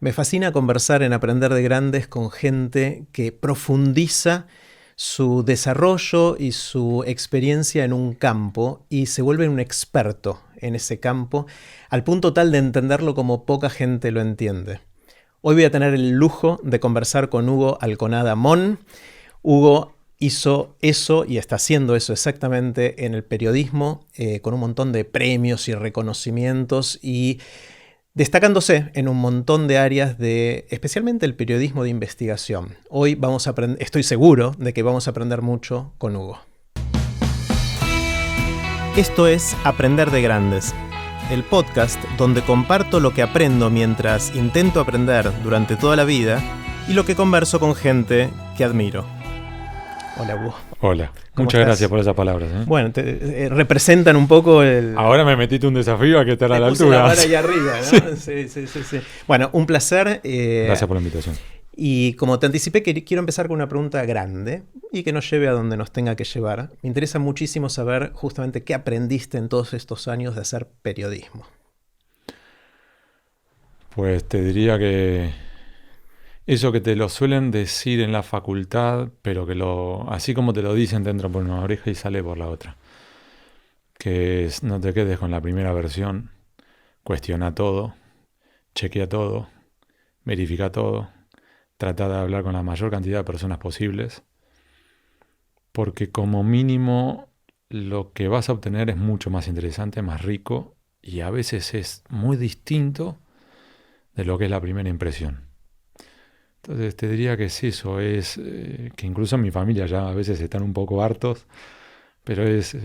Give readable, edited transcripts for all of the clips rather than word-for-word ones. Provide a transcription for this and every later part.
Me fascina conversar en Aprender de Grandes con gente que profundiza su desarrollo y su experiencia en un campo y se vuelve un experto en ese campo al punto tal de entenderlo como poca gente lo entiende. Hoy voy a tener el lujo de conversar con Hugo Alconada Mon. Hugo hizo eso y está haciendo eso exactamente en el periodismo, con un montón de premios y reconocimientos y destacándose en un montón de áreas de, especialmente el periodismo de investigación. Hoy vamos a aprender, estoy seguro de que vamos a aprender mucho con Hugo. Esto es Aprender de Grandes, el podcast donde comparto lo que aprendo mientras intento aprender durante toda la vida y lo que converso con gente que admiro. Hola, Hugo. Hola, muchas estás? Gracias por esas palabras. Bueno, representan un poco el... Ahora me metiste un desafío a que estar a la puse altura. la vara ahí arriba, ¿no? Sí. Bueno, un placer. Gracias por la invitación. Y como te anticipé, quiero empezar con una pregunta grande y que nos lleve a donde nos tenga que llevar. Me interesa muchísimo saber justamente qué aprendiste en todos estos años de hacer periodismo. Pues te diría que eso que te lo suelen decir en la facultad, pero que así como te lo dicen, te entra por una oreja y sale por la otra. Que es, no te quedes con la primera versión, cuestiona todo, chequea todo, verifica todo, trata de hablar con la mayor cantidad de personas posibles, porque como mínimo lo que vas a obtener es mucho más interesante, más rico, y a veces es muy distinto de lo que es la primera impresión. Entonces te diría que es eso, es que incluso en mi familia ya a veces están un poco hartos, pero es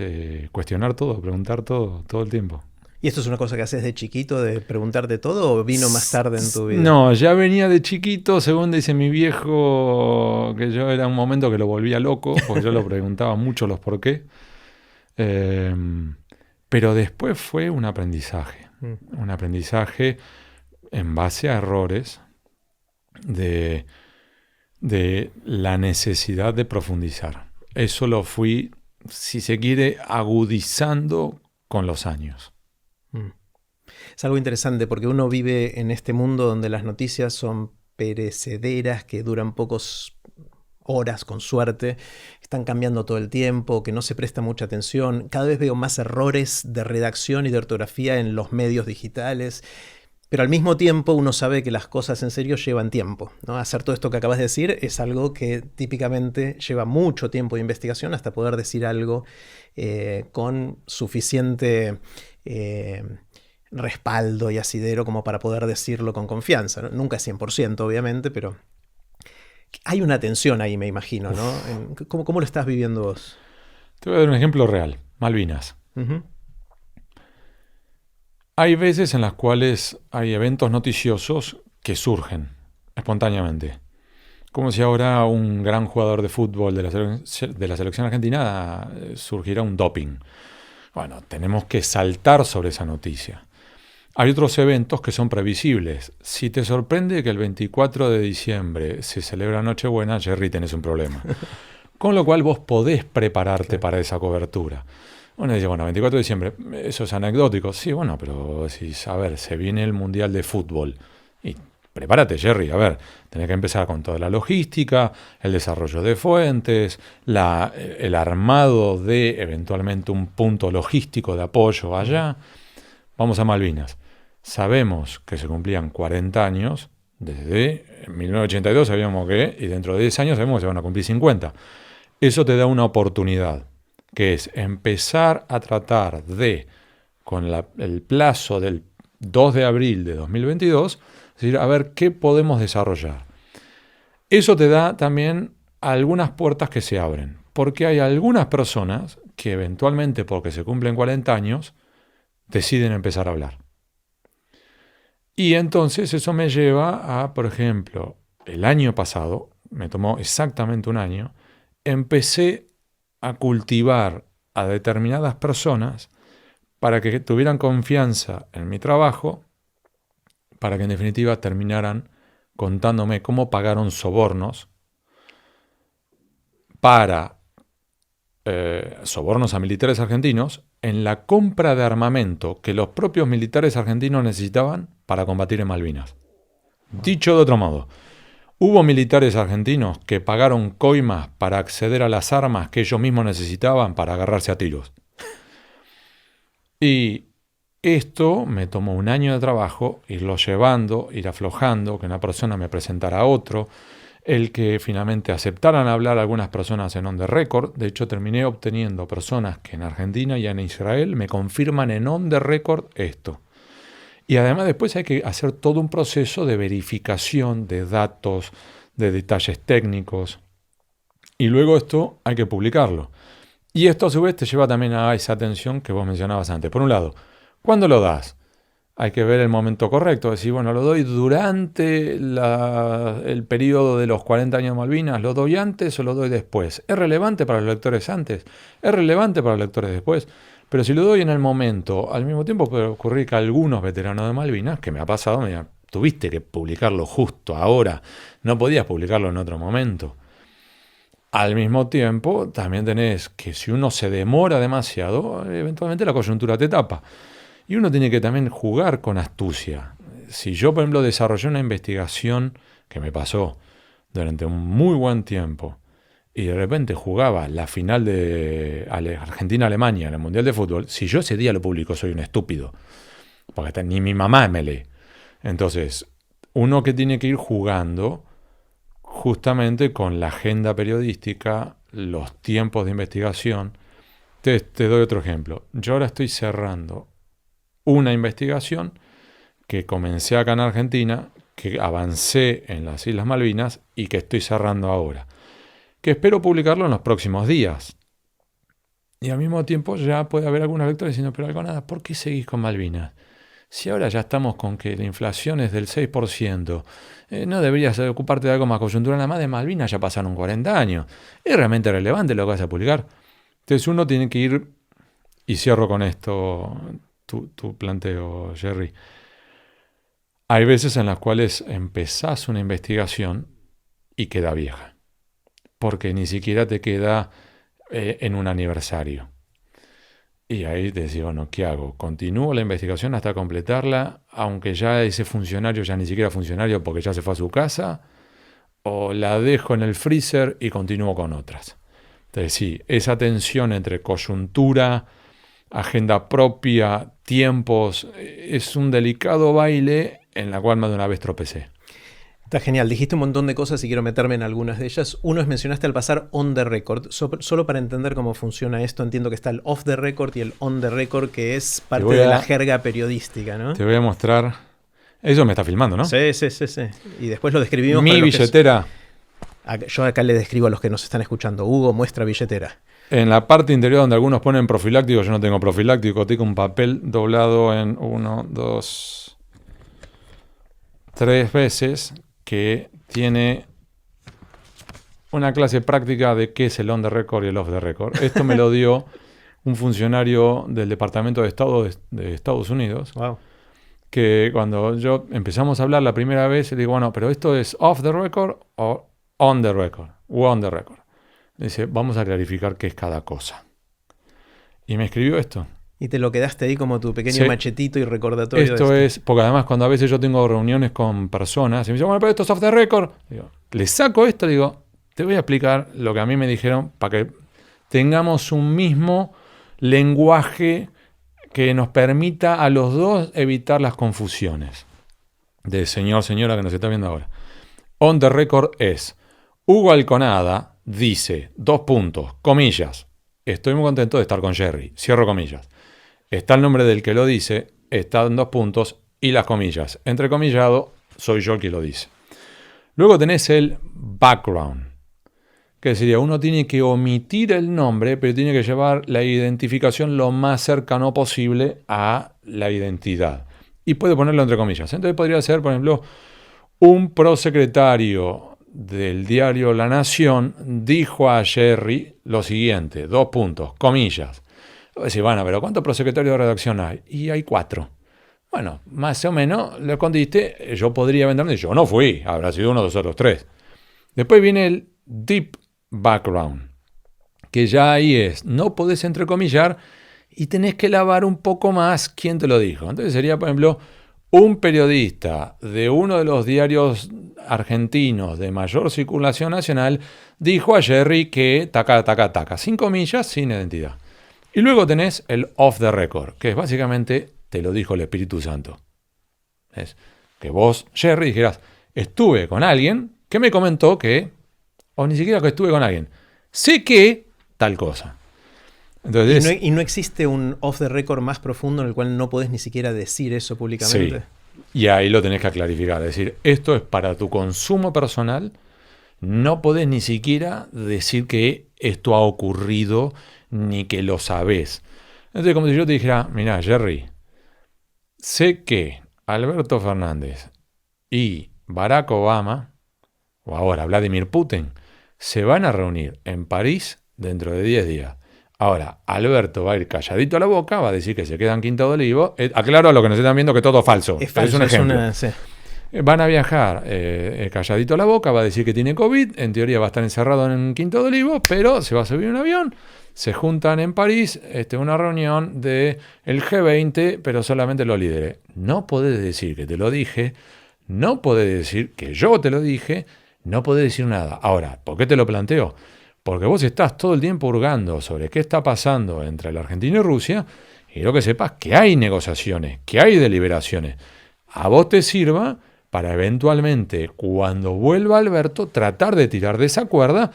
cuestionar todo, preguntar todo el tiempo. ¿Y esto es una cosa que haces de chiquito, de preguntarte todo, o vino más tarde en tu vida? No, ya venía de chiquito, según dice mi viejo, que yo era un momento que lo volvía loco, porque yo lo preguntaba mucho los por qué. Pero después fue un aprendizaje en base a errores de la necesidad de profundizar. Eso lo fui, si se quiere, agudizando con los años. Es algo interesante porque uno vive en este mundo donde las noticias son perecederas, que duran pocas horas con suerte, están cambiando todo el tiempo, que no se presta mucha atención. Cada vez veo más errores de redacción y de ortografía en los medios digitales. Pero al mismo tiempo uno sabe que las cosas en serio llevan tiempo, ¿no? Hacer todo esto que acabas de decir es algo que típicamente lleva mucho tiempo de investigación hasta poder decir algo con suficiente respaldo y asidero como para poder decirlo con confianza, ¿no? Nunca es 100%, obviamente, pero hay una tensión ahí, me imagino, ¿no? ¿Cómo lo estás viviendo vos? Te voy a dar un ejemplo real. Malvinas. Uh-huh. Hay veces en las cuales hay eventos noticiosos que surgen espontáneamente. Como si ahora un gran jugador de fútbol de la selección argentina surgiera un doping. Bueno, tenemos que saltar sobre esa noticia. Hay otros eventos que son previsibles. Si te sorprende que el 24 de diciembre se celebra Nochebuena, Jerry, tenés un problema. Con lo cual vos podés prepararte para esa cobertura. Uno dice, 24 de diciembre, eso es anecdótico. Sí, bueno, pero a ver, se viene el Mundial de Fútbol. Y prepárate, Jerry, a ver, tenés que empezar con toda la logística, el desarrollo de fuentes, el armado de eventualmente un punto logístico de apoyo allá. Vamos a Malvinas. Sabemos que se cumplían 40 años, desde 1982 sabíamos que, y dentro de 10 años sabemos que se van a cumplir 50. Eso te da una oportunidad, que es empezar a tratar de, con el plazo del 2 de abril de 2022, decir, a ver qué podemos desarrollar. Eso te da también algunas puertas que se abren, porque hay algunas personas que eventualmente, porque se cumplen 40 años, deciden empezar a hablar. Y entonces eso me lleva a, por ejemplo, el año pasado, me tomó exactamente un año, empecé a cultivar a determinadas personas para que tuvieran confianza en mi trabajo, para que en definitiva terminaran contándome cómo pagaron sobornos sobornos a militares argentinos en la compra de armamento que los propios militares argentinos necesitaban para combatir en Malvinas. Dicho de otro modo, hubo militares argentinos que pagaron coimas para acceder a las armas que ellos mismos necesitaban para agarrarse a tiros. Y esto me tomó un año de trabajo, irlo llevando, ir aflojando, que una persona me presentara a otro, el que finalmente aceptaran hablar algunas personas en on the record. De hecho, terminé obteniendo personas que en Argentina y en Israel me confirman en on the record esto. Y además después hay que hacer todo un proceso de verificación de datos, de detalles técnicos. Y luego esto hay que publicarlo. Y esto a su vez te lleva también a esa atención que vos mencionabas antes. Por un lado, ¿cuándo lo das? Hay que ver el momento correcto. Decir, bueno, lo doy durante el periodo de los 40 años de Malvinas, ¿lo doy antes o lo doy después? ¿Es relevante para los lectores antes? ¿Es relevante para los lectores después? Pero si lo doy en el momento, al mismo tiempo puede ocurrir que algunos veteranos de Malvinas, que me ha pasado, me digan, tuviste que publicarlo justo ahora, no podías publicarlo en otro momento. Al mismo tiempo, también tenés que si uno se demora demasiado, eventualmente la coyuntura te tapa. Y uno tiene que también jugar con astucia. Si yo, por ejemplo, desarrollé una investigación que me pasó durante un muy buen tiempo y de repente jugaba la final de Argentina-Alemania en el Mundial de Fútbol, si yo ese día lo publico soy un estúpido, porque ni mi mamá me lee. Entonces, uno que tiene que ir jugando justamente con la agenda periodística, los tiempos de investigación. Te doy otro ejemplo. Yo ahora estoy cerrando una investigación que comencé acá en Argentina, que avancé en las Islas Malvinas y que estoy cerrando ahora, que espero publicarlo en los próximos días. Y al mismo tiempo ya puede haber algunos lectores diciendo, pero Alconada, ¿por qué seguís con Malvinas? Si ahora ya estamos con que la inflación es del 6%, ¿no deberías ocuparte de algo más coyuntural? Nada más de Malvinas ya pasaron 40 años. ¿Es realmente relevante lo que vas a publicar? Entonces uno tiene que ir, y cierro con esto tu planteo, Jerry. Hay veces en las cuales empezás una investigación y queda vieja, porque ni siquiera te queda en un aniversario. Y ahí te decís, bueno, ¿qué hago? ¿Continúo la investigación hasta completarla, aunque ya ese funcionario ya ni siquiera funcionario porque ya se fue a su casa? ¿O la dejo en el freezer y continúo con otras? Entonces sí, esa tensión entre coyuntura, agenda propia, tiempos, es un delicado baile en la cual más de una vez tropecé. Está genial, dijiste un montón de cosas y quiero meterme en algunas de ellas. Uno es mencionaste al pasar on the record. Solo para entender cómo funciona esto, entiendo que está el off the record y el on the record, que es parte de la jerga periodística, ¿no? Te voy a mostrar. Eso me está filmando, ¿no? Sí. Y después lo describimos. Mi billetera. Yo acá le describo a los que nos están escuchando. Hugo muestra billetera. En la parte interior donde algunos ponen profiláctico, yo no tengo profiláctico, tengo un papel doblado en 1, 2, 3 veces, que tiene una clase práctica de qué es el on the record y el off the record. Esto me lo dio un funcionario del Departamento de Estado de Estados Unidos. Wow. Que cuando yo empezamos a hablar la primera vez, le digo, bueno, pero ¿esto es off the record o on the record? O on the record. Dice, vamos a clarificar qué es cada cosa. Y me escribió esto. Y te lo quedaste ahí como tu pequeño machetito y recordatorio. Esto es, porque además cuando a veces yo tengo reuniones con personas y me dicen, bueno, pero esto es off the record. Digo, le saco esto, digo, te voy a explicar lo que a mí me dijeron para que tengamos un mismo lenguaje que nos permita a los dos evitar las confusiones. De señora que nos está viendo ahora. On the record es, Hugo Alconada dice, comillas, estoy muy contento de estar con Jerry, cierro comillas. Está el nombre del que lo dice, está en 2 puntos y las comillas. Entrecomillado, soy yo el que lo dice. Luego tenés el background, que sería, uno tiene que omitir el nombre, pero tiene que llevar la identificación lo más cercano posible a la identidad. Y puede ponerlo entre comillas. Entonces podría ser, por ejemplo, un prosecretario del diario La Nación dijo a Jerry lo siguiente, 2 comillas. Decir, bueno, pero ¿cuántos prosecretarios de redacción hay? Y hay 4. Bueno, más o menos lo escondiste, yo podría venderme, yo no fui, habrá sido uno de los otros 3. Después viene el deep background, que ya ahí es, no podés entrecomillar y tenés que lavar un poco más quién te lo dijo. Entonces sería, por ejemplo, un periodista de uno de los diarios argentinos de mayor circulación nacional dijo a Jerry que taca, taca, taca, 5 millas sin identidad. Y luego tenés el off the record, que es básicamente te lo dijo el Espíritu Santo. Es que vos, Jerry, dijeras, estuve con alguien que me comentó que, o ni siquiera que estuve con alguien, sé que tal cosa. Entonces, ¿Y no existe un off the record más profundo en el cual no podés ni siquiera decir eso públicamente? Sí, y ahí lo tenés que clarificar. Es decir, esto es para tu consumo personal. No podés ni siquiera decir que esto ha ocurrido ni que lo sabés. Entonces, como si yo te dijera, mirá, Jerry, sé que Alberto Fernández y Barack Obama, o ahora Vladimir Putin, se van a reunir en París dentro de 10 días. Ahora, Alberto va a ir calladito a la boca, va a decir que se queda en Quinta de Olivo. Aclaro a los que nos están viendo que todo es falso. Es falso, es un ejemplo. sí. Van a viajar calladito a la boca, va a decir que tiene COVID, en teoría va a estar encerrado en Quinta de Olivo, pero se va a subir un avión, se juntan en París, una reunión del G20, pero solamente los líderes. No podés decir que te lo dije, no podés decir que yo te lo dije, no podés decir nada. Ahora, ¿por qué te lo planteo? Porque vos estás todo el tiempo hurgando sobre qué está pasando entre la Argentina y Rusia, y lo que sepas que hay negociaciones, que hay deliberaciones. A vos te sirva para eventualmente, cuando vuelva Alberto, tratar de tirar de esa cuerda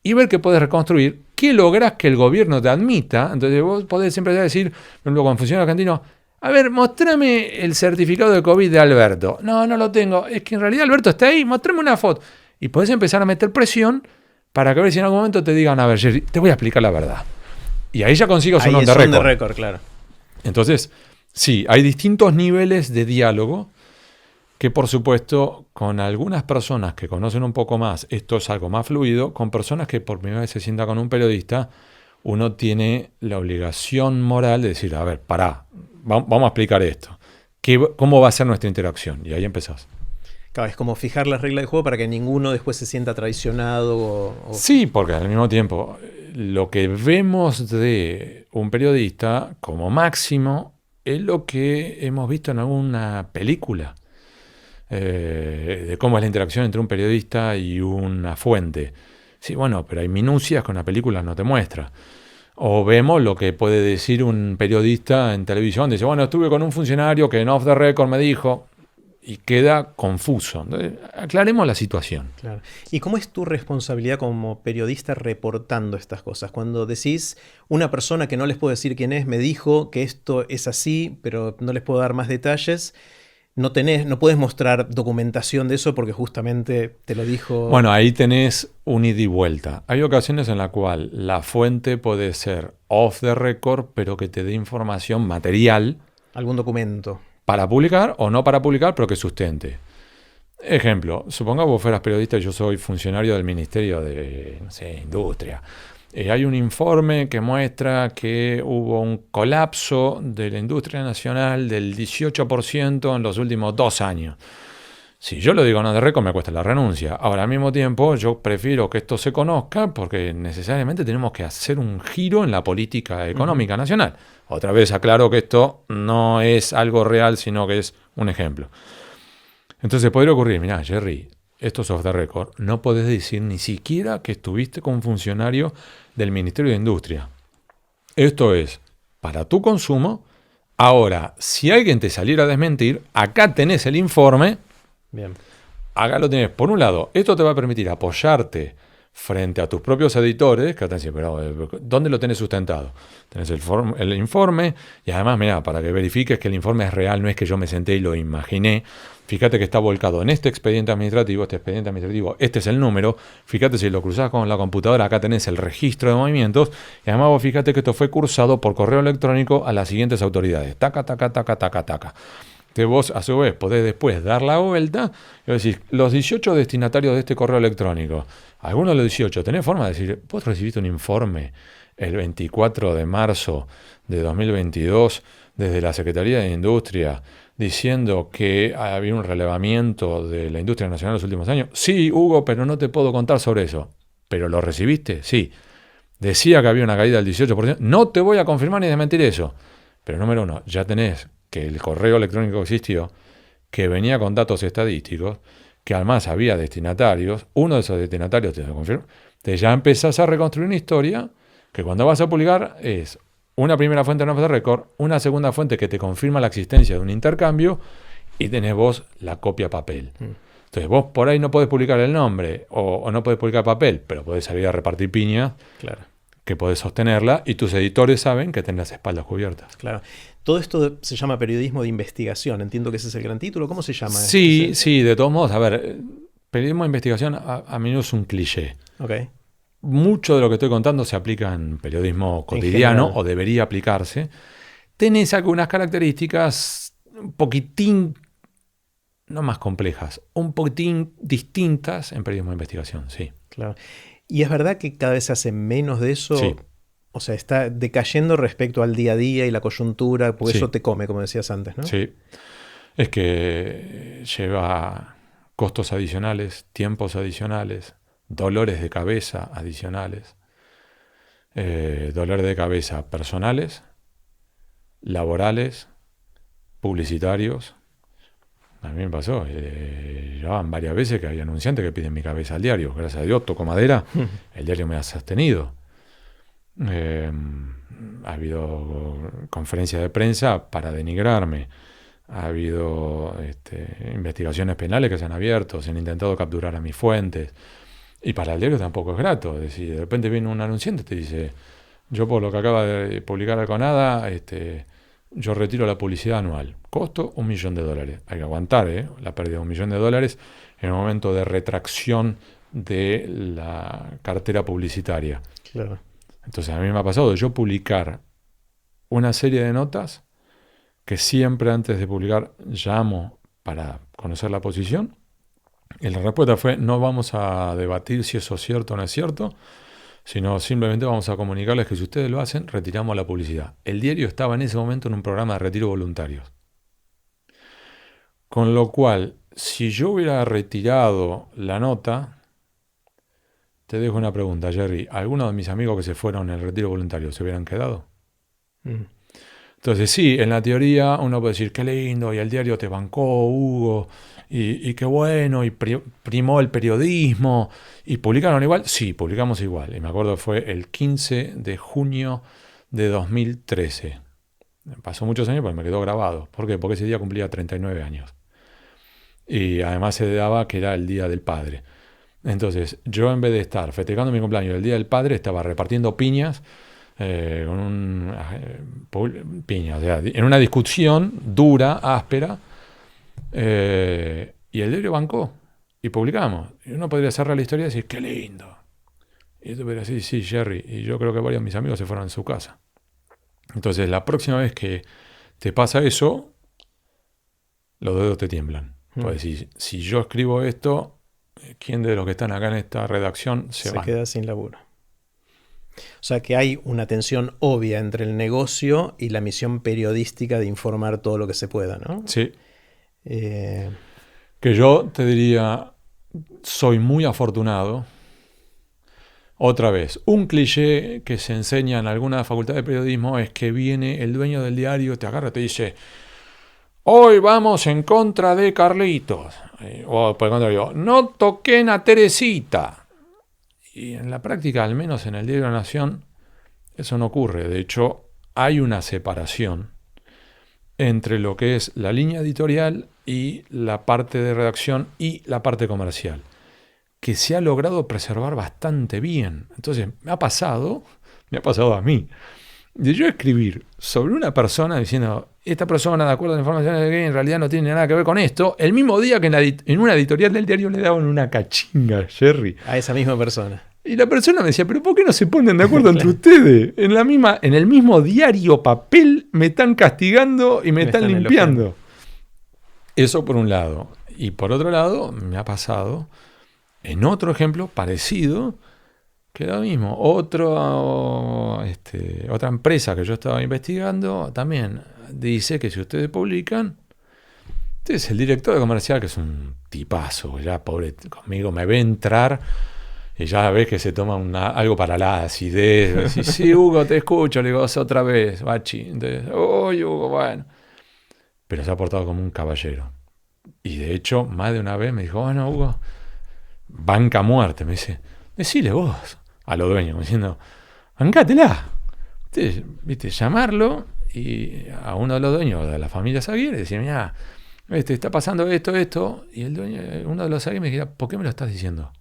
y ver qué podés reconstruir, qué lográs que el gobierno te admita. Entonces vos podés siempre decir, por ejemplo, con funcionario argentino, a ver, mostrame el certificado de COVID de Alberto. No, no lo tengo. Es que en realidad Alberto está ahí, mostrame una foto. Y podés empezar a meter presión para que a ver si en algún momento te digan, a ver, Jerry, te voy a explicar la verdad. Y ahí ya consigo un on the record. On the record, claro. Entonces, sí, hay distintos niveles de diálogo que, por supuesto, con algunas personas que conocen un poco más, esto es algo más fluido. Con personas que por primera vez se sienta con un periodista, uno tiene la obligación moral de decir, a ver, pará, vamos a explicar esto. ¿Cómo va a ser nuestra interacción? Y ahí empezás. Claro, es como fijar las reglas del juego para que ninguno después se sienta traicionado. Sí, porque al mismo tiempo, lo que vemos de un periodista como máximo es lo que hemos visto en alguna película. De cómo es la interacción entre un periodista y una fuente. Sí, bueno, pero hay minucias que una película no te muestra. O vemos lo que puede decir un periodista en televisión. Dice, bueno, estuve con un funcionario que en off the record me dijo... Y queda confuso. Entonces, aclaremos la situación. Claro. ¿Y cómo es tu responsabilidad como periodista reportando estas cosas? Cuando decís, una persona que no les puedo decir quién es, me dijo que esto es así, pero no les puedo dar más detalles, no puedes mostrar documentación de eso porque justamente te lo dijo... Bueno, ahí tenés un ida y vuelta. Hay ocasiones en las cuales la fuente puede ser off the record, pero que te dé información material. Algún documento. Para publicar o no para publicar, pero que sustente. Ejemplo, suponga vos fueras periodista y yo soy funcionario del Ministerio de, Industria. Hay un informe que muestra que hubo un colapso de la industria nacional del 18% en los últimos 2 años. Si yo lo digo no de récord, me cuesta la renuncia. Ahora, al mismo tiempo, yo prefiero que esto se conozca porque necesariamente tenemos que hacer un giro en la política económica nacional. Otra vez aclaro que esto no es algo real, sino que es un ejemplo. Entonces podría ocurrir, mirá, Jerry, esto es off the record, no podés decir ni siquiera que estuviste con un funcionario del Ministerio de Industria. Esto es para tu consumo. Ahora, si alguien te saliera a desmentir, acá tenés el informe. Bien. Acá lo tenés. Por un lado, esto te va a permitir apoyarte frente a tus propios editores, que te dicen, pero ¿dónde lo tenés sustentado? Tenés el informe, y además, mirá, para que verifiques que el informe es real, no es que yo me senté y lo imaginé. Fíjate que está volcado en este expediente administrativo, este es el número. Fíjate si lo cruzás con la computadora, acá tenés el registro de movimientos, y además vos fíjate que esto fue cursado por correo electrónico a las siguientes autoridades. Taca, taca, taca, taca, taca. Que vos, a su vez, podés después dar la vuelta y decir, los 18 destinatarios de este correo electrónico, algunos de los 18, ¿tenés forma de decir, vos recibiste un informe el 24 de marzo de 2022 desde la Secretaría de Industria diciendo que había un relevamiento de la industria nacional en los últimos años? Sí, Hugo, pero no te puedo contar sobre eso. ¿Pero lo recibiste? Sí. Decía que había una caída del 18%. No te voy a confirmar ni desmentir eso. Pero número uno, ya tenés que el correo electrónico existió. que venía con datos estadísticos, que además había destinatarios, uno de esos destinatarios te lo confirma, te ya empezás a reconstruir una historia que cuando vas a publicar es una primera fuente en off the record, una segunda fuente que te confirma la existencia de un intercambio y tenés vos la copia papel. Entonces vos por ahí no podés publicar el nombre o no podés publicar papel, pero podés salir a repartir piñas, Claro. que podés sostenerla y tus editores saben que tenés las espaldas cubiertas. Claro. Todo esto se llama periodismo de investigación. Entiendo que ese es el gran título. ¿Cómo se llama? Sí, sí, de todos modos, a ver, periodismo de investigación a mí no es un cliché. Ok. Mucho de lo que estoy contando se aplica en periodismo cotidiano o debería aplicarse. Tenés algunas características un poquitín, no más complejas, un poquitín distintas en periodismo de investigación, sí. Claro. ¿Y es verdad que cada vez se hace menos de eso? Sí. O sea, está decayendo respecto al día a día y la coyuntura, porque Sí. eso te come, como decías antes, ¿no? Sí. Es que lleva costos adicionales, tiempos adicionales, dolores de cabeza adicionales, dolores de cabeza personales, laborales, publicitarios. A mí me pasó, llevaban varias veces que hay anunciantes que piden mi cabeza al diario. Gracias a Dios, toco madera, el diario me ha sostenido. Ha habido conferencias de prensa para denigrarme. Ha habido investigaciones penales que se han abierto, se han intentado capturar a mis fuentes. Y para el diario tampoco es grato. Es decir, de repente viene un anunciante y te dice, yo por lo que acaba de publicar Alconada, yo retiro la publicidad anual. Costo $1.000.000. Hay que aguantar la pérdida de $1.000.000 en el momento de retracción de la cartera publicitaria. Claro. Entonces a mí me ha pasado de yo publicar una serie de notas que siempre antes de publicar llamo para conocer la posición. Y la respuesta fue, no vamos a debatir si eso es cierto o no es cierto, sino simplemente vamos a comunicarles que si ustedes lo hacen, retiramos la publicidad. El diario estaba en ese momento en un programa de retiro voluntarios. Con lo cual, si yo hubiera retirado la nota, te dejo una pregunta, Jerry. ¿Algunos de mis amigos que se fueron en el retiro voluntario se hubieran quedado? Entonces sí, en la teoría uno puede decir, qué lindo, y el diario te bancó, Hugo, y qué bueno, y primó el periodismo, y publicaron igual. Sí, publicamos igual. Y me acuerdo que fue el 15 de junio de 2013. Pasó muchos años, pero me quedó grabado. ¿Por qué? Porque ese día cumplía 39 años. Y además se daba que era el Día del Padre. Entonces, yo en vez de estar festejando mi cumpleaños el Día del Padre, estaba repartiendo piñas, piñas, o sea, en una discusión dura, áspera, y el diario bancó, y publicamos. Y uno podría cerrar la historia y decir, qué lindo. Y tú podrías decir, sí, Jerry, y yo creo que varios de mis amigos se fueron en su casa. Entonces, la próxima vez que te pasa eso, los dedos te tiemblan. Pues si yo escribo esto, ¿quién de los que están acá en esta redacción se va? queda sin laburo. O sea que hay una tensión obvia entre el negocio y la misión periodística de informar todo lo que se pueda, ¿no? Sí. Que yo te diría, soy muy afortunado. Otra vez, un cliché que se enseña en alguna facultad de periodismo es que viene el dueño del diario, te agarra y te dice, hoy vamos en contra de Carlitos. O por el contrario, no toquen a Teresita. Y en la práctica, al menos en el Diario de la Nación, eso no ocurre. De hecho, hay una separación entre lo que es la línea editorial y la parte de redacción y la parte comercial, que se ha logrado preservar bastante bien. Entonces, me ha pasado a mí, de yo escribir sobre una persona diciendo, esta persona, de acuerdo a la información que en realidad no tiene nada que ver con esto, el mismo día que en una editorial del diario le daban una cachinga, Jerry. A esa misma persona. Y la persona me decía, pero ¿por qué no se ponen de acuerdo entre ustedes? En el mismo diario papel me están castigando y me están limpiando. Elogiando. Eso por un lado. Y por otro lado, me ha pasado, en otro ejemplo parecido, que lo mismo. Otra empresa que yo estaba investigando también dice que si ustedes publican, entonces el director de comercial, que es un tipazo, ya pobre conmigo, me ve entrar y ya ves que se toma algo para la acidez. Decís, sí, Hugo, te escucho. Le digo, otra vez, bachi. Entonces, Hugo, bueno. Pero se ha portado como un caballero. Y de hecho, más de una vez me dijo, bueno, Hugo, banca muerte. Me dice, decile vos a los dueños, diciendo, bancátela. Ustedes, viste, llamarlo y a uno de los dueños de la familia Zaguer y decir, mira, está pasando esto. Y el dueño, uno de los Zaguer me dijera, ¿por qué me lo estás diciendo?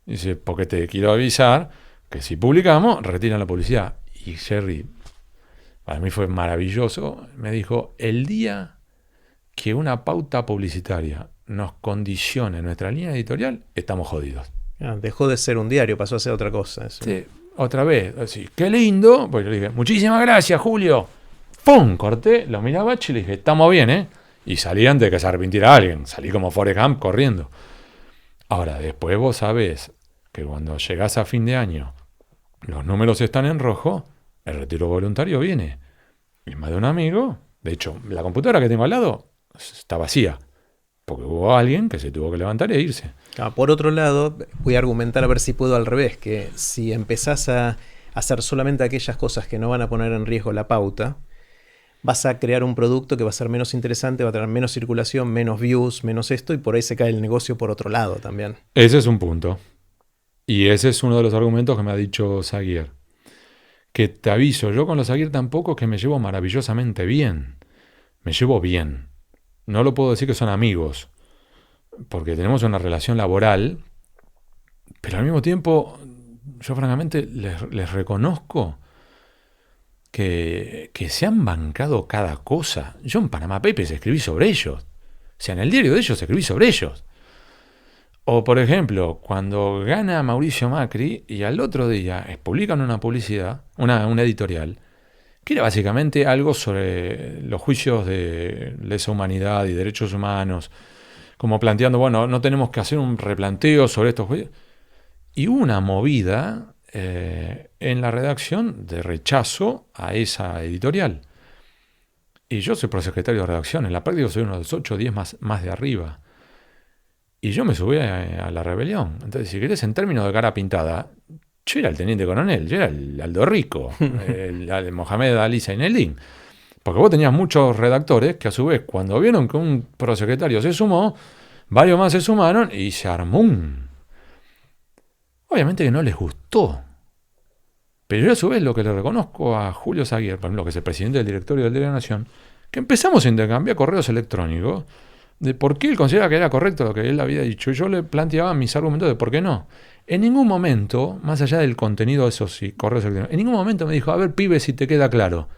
Dice, porque te quiero avisar que si publicamos, retiran la publicidad. Y Jerry, para mí fue maravilloso, me dijo, el día que una pauta publicitaria nos condicione nuestra línea editorial, estamos jodidos. Dejó de ser un diario, pasó a ser otra cosa. Eso. Sí, otra vez, así, qué lindo. Pues yo le dije, muchísimas gracias, Julio. ¡Pum! Corté, lo miraba y le dije, estamos bien, ¿eh? Y salí antes de que se arrepintiera alguien. Salí como Forrest Gump corriendo. Ahora, después vos sabés que cuando llegás a fin de año, los números están en rojo, el retiro voluntario viene. Y más de un amigo, de hecho, la computadora que tengo al lado está vacía. Porque hubo alguien que se tuvo que levantar e irse. Por otro lado, voy a argumentar a ver si puedo al revés, que si empezás a hacer solamente aquellas cosas que no van a poner en riesgo la pauta, vas a crear un producto que va a ser menos interesante, va a tener menos circulación, menos views, menos esto, y por ahí se cae el negocio por otro lado también. Ese es un punto. Y ese es uno de los argumentos que me ha dicho Zaguer. Que te aviso, yo con los Zaguer tampoco es que me llevo maravillosamente bien. Me llevo bien. No lo puedo decir que son amigos, porque tenemos una relación laboral, pero al mismo tiempo, yo francamente les reconozco que se han bancado cada cosa. Yo en Panama Papers escribí sobre ellos. O sea, en el diario de ellos escribí sobre ellos. O, por ejemplo, cuando gana Mauricio Macri y al otro día publican una publicidad, una editorial, que era básicamente algo sobre los juicios de lesa humanidad y derechos humanos, como planteando, bueno, no tenemos que hacer un replanteo sobre estos juicios. Y hubo una movida en la redacción de rechazo a esa editorial. Y yo soy prosecretario de redacción, en la práctica soy uno de los 8 o 10 más de arriba. Y yo me subí a la rebelión. Entonces, si querés, en términos de cara pintada, yo era el teniente coronel, yo era el Aldo Rico, el Mohamed Ali Zaineldin. Porque vos tenías muchos redactores que a su vez, cuando vieron que un prosecretario se sumó, varios más se sumaron y se armó un... Obviamente que no les gustó. Pero yo a su vez lo que le reconozco a Julio Zaguer, por ejemplo, que es el presidente del directorio del Diario de la Nación, que empezamos a intercambiar correos electrónicos de por qué él considera que era correcto lo que él había dicho. Y yo le planteaba mis argumentos de por qué no. En ningún momento, más allá del contenido de esos correos electrónicos, en ningún momento me dijo, a ver, pibe, si te queda claro.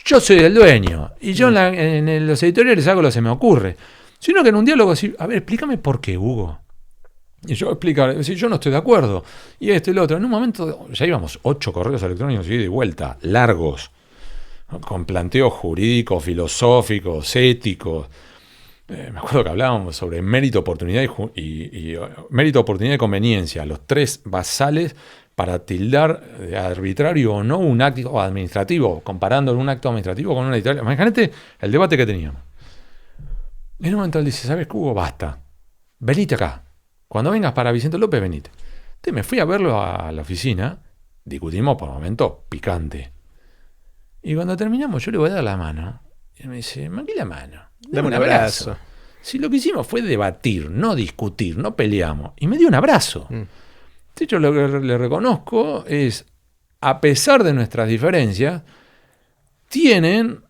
Yo soy el dueño y yo en los editoriales hago lo que se me ocurre. Sino que en un diálogo así, a ver, explícame por qué, Hugo. Y yo explicar, si yo no estoy de acuerdo. Y y lo otro. En un momento ya íbamos 8 correos electrónicos y de vuelta, largos, con planteos jurídicos, filosóficos, éticos. Me acuerdo que hablábamos sobre mérito, oportunidad y mérito, oportunidad y conveniencia, los 3 basales para tildar de arbitrario o no un acto administrativo, comparando un acto administrativo con una editorial. Imagínate el debate que teníamos. En un momento él dice, ¿sabes qué, Hugo? Basta. Venite acá. Cuando vengas para Vicente López, venite. Entonces me fui a verlo a la oficina, discutimos por momentos picante. Y cuando terminamos, yo le voy a dar la mano. Y él me dice, ¿qué la mano? Dame un abrazo. Si lo que hicimos fue debatir, no discutir, no peleamos. Y me dio un abrazo. De hecho, lo que le reconozco es, a pesar de nuestras diferencias, tienen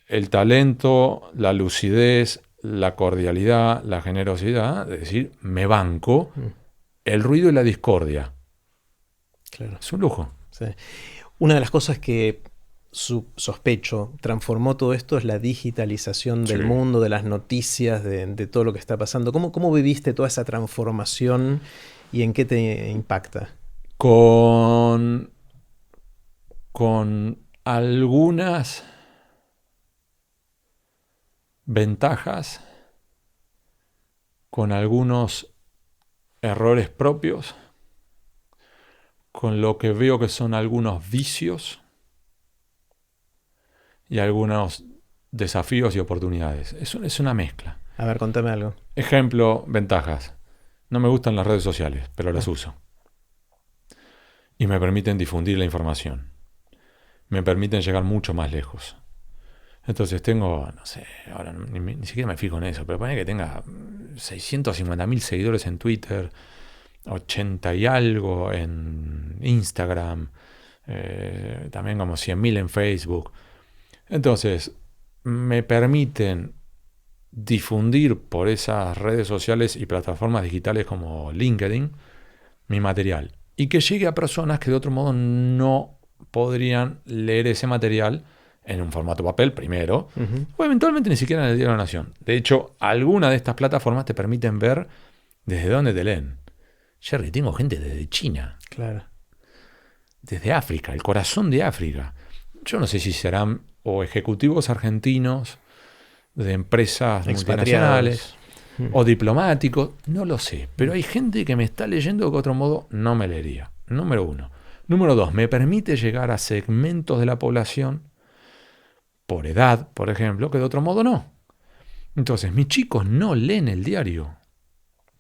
el talento, la lucidez, la cordialidad, la generosidad, de decir, me banco el ruido y la discordia. Claro. Es un lujo. Sí. Una de las cosas que sospecho transformó todo esto es la digitalización del mundo, de las noticias, de todo lo que está pasando. ¿Cómo viviste toda esa transformación y en qué te impacta? Con algunas ventajas, con algunos errores propios, con lo que veo que son algunos vicios y algunos desafíos y oportunidades. Es una mezcla. A ver, contame algo. Ejemplo, ventajas. No me gustan las redes sociales, pero las uso. Y me permiten difundir la información. Me permiten llegar mucho más lejos. Entonces tengo, no sé, ahora ni siquiera me fijo en eso, pero ponele que tenga 650.000 seguidores en Twitter, 80 y algo en Instagram, también como 100.000 en Facebook. Entonces, me permiten difundir por esas redes sociales y plataformas digitales como LinkedIn mi material y que llegue a personas que de otro modo no podrían leer ese material en un formato papel primero, o eventualmente ni siquiera en el Diario de la Nación. De hecho, algunas de estas plataformas te permiten ver desde dónde te leen. Jerry, tengo gente desde China. Claro. Desde África, el corazón de África. Yo no sé si serán o ejecutivos argentinos de empresas multinacionales o diplomáticos, no lo sé. Pero hay gente que me está leyendo que de otro modo no me leería. Número 1. Número 2, me permite llegar a segmentos de la población por edad, por ejemplo, que de otro modo no. Entonces, mis chicos no leen el diario.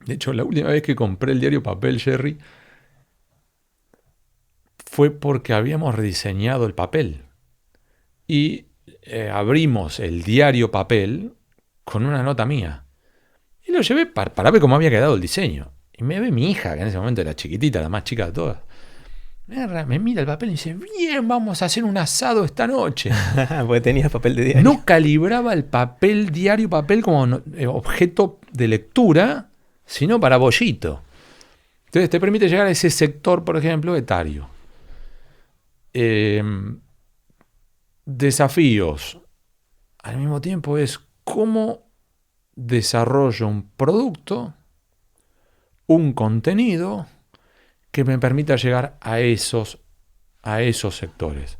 De hecho, la última vez que compré el diario papel, Jerry, fue porque habíamos rediseñado el papel. Y abrimos el diario papel con una nota mía. Y lo llevé para ver cómo había quedado el diseño. Y me ve mi hija, que en ese momento era chiquitita, la más chica de todas. Me mira el papel y dice, bien, vamos a hacer un asado esta noche. Porque tenía papel de diario. No calibraba el papel, diario papel, como objeto de lectura, sino para bollito. Entonces te permite llegar a ese sector, por ejemplo, etario. Desafíos. Al mismo tiempo es cómo desarrollo un producto, un contenido que me permita llegar a esos sectores.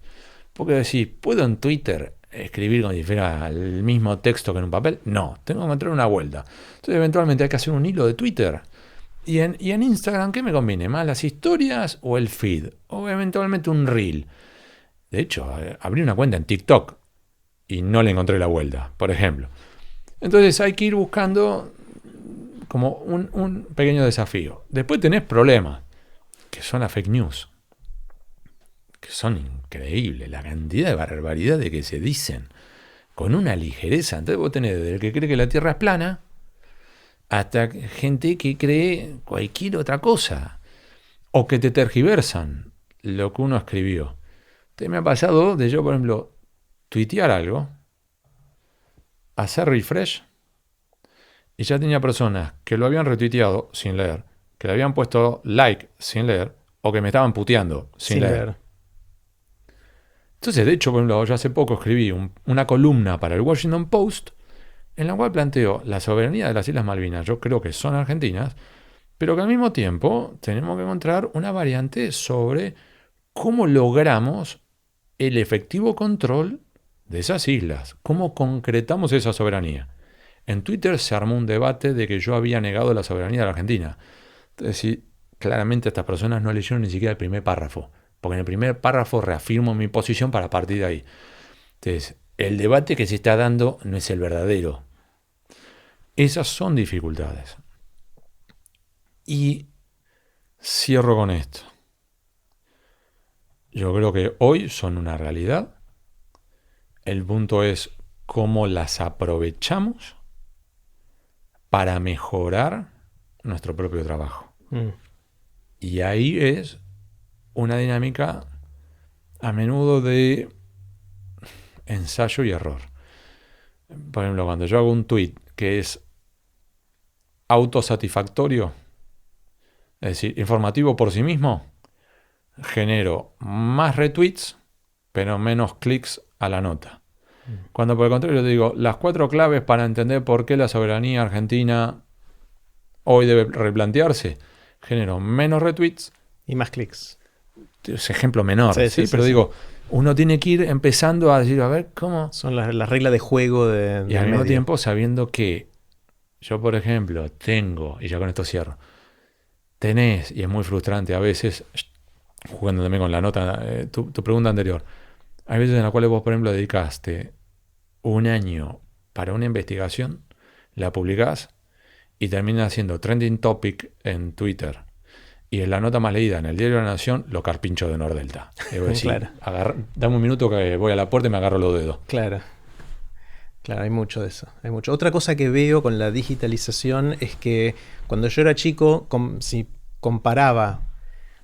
Porque decir, ¿puedo en Twitter escribir como si fuera el mismo texto que en un papel? No, tengo que encontrar una vuelta. Entonces eventualmente hay que hacer un hilo de Twitter. Y en Instagram, ¿qué me conviene? ¿Más las historias o el feed? O eventualmente un reel. De hecho, abrí una cuenta en TikTok y no le encontré la vuelta, por ejemplo. Entonces hay que ir buscando como un pequeño desafío. Después tenés problemas, que son las fake news, que son increíbles, la cantidad de barbaridades que se dicen con una ligereza. Entonces vos tenés desde el que cree que la Tierra es plana hasta gente que cree cualquier otra cosa o que te tergiversan lo que uno escribió. Entonces me ha pasado de yo, por ejemplo, tuitear algo, hacer refresh y ya tenía personas que lo habían retuiteado sin leer, que le habían puesto like sin leer o que me estaban puteando sin leer. Entonces, de hecho, por ejemplo, yo hace poco escribí una columna para el Washington Post en la cual planteo la soberanía de las Islas Malvinas. Yo creo que son argentinas, pero que al mismo tiempo tenemos que encontrar una variante sobre cómo logramos el efectivo control de esas islas, cómo concretamos esa soberanía. En Twitter se armó un debate de que yo había negado la soberanía de la Argentina. Entonces, sí, claramente estas personas no leyeron ni siquiera el primer párrafo, porque en el primer párrafo reafirmo mi posición para partir de ahí. Entonces, el debate que se está dando no es el verdadero. Esas son dificultades. Y cierro con esto. Yo creo que hoy son una realidad. El punto es cómo las aprovechamos para mejorar nuestro propio trabajo. Y ahí es una dinámica a menudo de ensayo y error. Por ejemplo, cuando yo hago un tweet que es autosatisfactorio, es decir, informativo por sí mismo, genero más retweets, pero menos clics a la nota. Cuando por el contrario digo, las 4 claves para entender por qué la soberanía argentina hoy debe replantearse, genero menos retweets y más clics. Es ejemplo menor, sí, pero digo, uno tiene que ir empezando a decir, a ver, ¿cómo? Son las reglas de juego de y al mismo tiempo sabiendo que yo, por ejemplo, tengo, y ya con esto cierro, tenés, y es muy frustrante a veces, jugando también con la nota, tu pregunta anterior, hay veces en las cuales vos, por ejemplo, dedicaste un año para una investigación, la publicás y termina siendo trending topic en Twitter. Y en la nota más leída en el Diario de la Nación, lo carpincho de Nordelta. Debo decir, claro. Dame un minuto que voy a la puerta y me agarro los dedos. Claro. Claro, hay mucho de eso. Hay mucho. Otra cosa que veo con la digitalización es que cuando yo era chico, si comparaba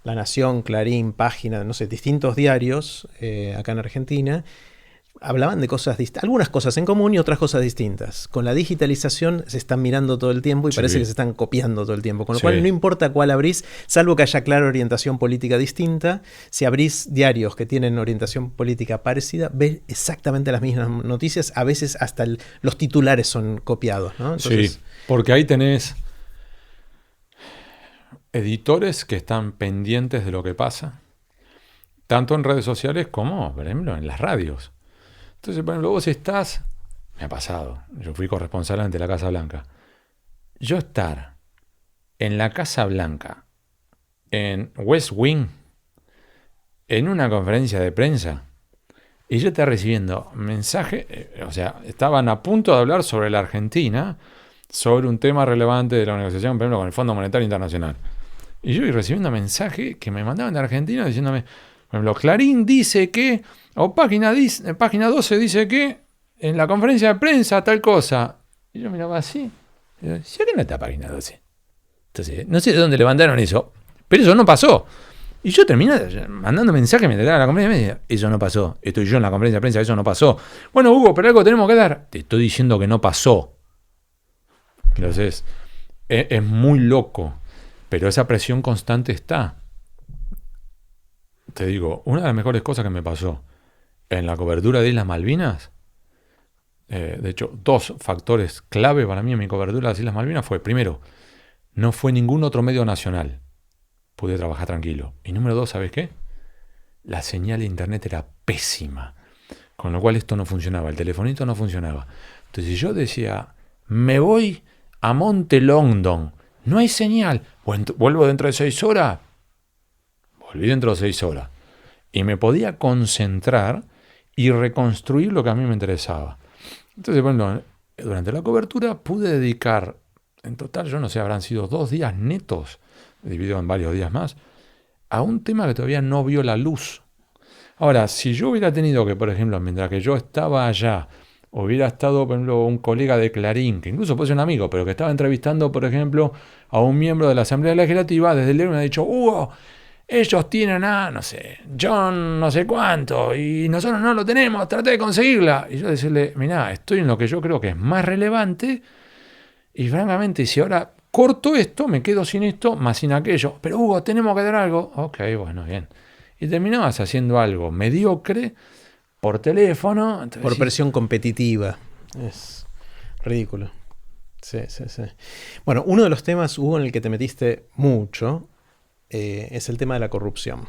La Nación, Clarín, Página, no sé, distintos diarios acá en Argentina, hablaban de cosas distintas, algunas cosas en común y otras cosas distintas. Con la digitalización se están mirando todo el tiempo y parece que se están copiando todo el tiempo. Con lo cual no importa cuál abrís, salvo que haya clara orientación política distinta, si abrís diarios que tienen orientación política parecida, ves exactamente las mismas noticias, a veces hasta los titulares son copiados, ¿no? Entonces, sí, porque ahí tenés editores que están pendientes de lo que pasa, tanto en redes sociales como, por ejemplo, en las radios. Entonces, por ejemplo, vos estás, me ha pasado, yo fui corresponsal ante la Casa Blanca, yo estar en la Casa Blanca, en West Wing, en una conferencia de prensa, y yo estaba recibiendo mensajes, o sea, estaban a punto de hablar sobre la Argentina, sobre un tema relevante de la negociación, por ejemplo, con el Fondo Monetario Internacional. Y yo iba recibiendo mensajes que me mandaban de Argentina diciéndome, por ejemplo, Clarín dice que, o página 12 dice que, en la conferencia de prensa tal cosa. Y yo miraba así, y yo, ¿sí que no está página 12? Entonces, no sé de dónde le mandaron eso, pero eso no pasó. Y yo terminé mandando mensajes mientras estaba en la conferencia de prensa. Eso no pasó. Estoy yo en la conferencia de prensa, eso no pasó. Bueno, Hugo, pero algo tenemos que dar. Te estoy diciendo que no pasó. Entonces, es muy loco. Pero esa presión constante está. Te digo, una de las mejores cosas que me pasó en la cobertura de Islas Malvinas, de hecho, 2 factores clave para mí en mi cobertura de las Islas Malvinas fue, primero, no fue ningún otro medio nacional. Pude trabajar tranquilo. Y número 2, ¿sabes qué? La señal de internet era pésima. Con lo cual esto no funcionaba. El telefonito no funcionaba. Entonces yo decía, me voy a Monte Longdon. No hay señal. Vuelvo dentro de 6 horas. Volví dentro de 6 horas. Y me podía concentrar y reconstruir lo que a mí me interesaba. Entonces, bueno, durante la cobertura pude dedicar, en total, yo no sé, habrán sido 2 días netos, dividido en varios días más, a un tema que todavía no vio la luz. Ahora, si yo hubiera tenido que, por ejemplo, mientras que yo estaba allá, hubiera estado, por ejemplo, un colega de Clarín, que incluso puede ser un amigo, pero que estaba entrevistando, por ejemplo, a un miembro de la Asamblea Legislativa, desde el me ha dicho, Hugo, ellos tienen a, no sé, John no sé cuánto, y nosotros no lo tenemos, traté de conseguirla. Y yo decirle, mirá, estoy en lo que yo creo que es más relevante, y francamente, si ahora corto esto, me quedo sin esto, más sin aquello. Pero Hugo, tenemos que dar algo. Ok, bueno, bien. Y terminabas haciendo algo mediocre por teléfono. Entonces, por presión competitiva. Es ridículo. Sí, sí, sí. Bueno, uno de los temas, Hugo, en el que te metiste mucho, es el tema de la corrupción.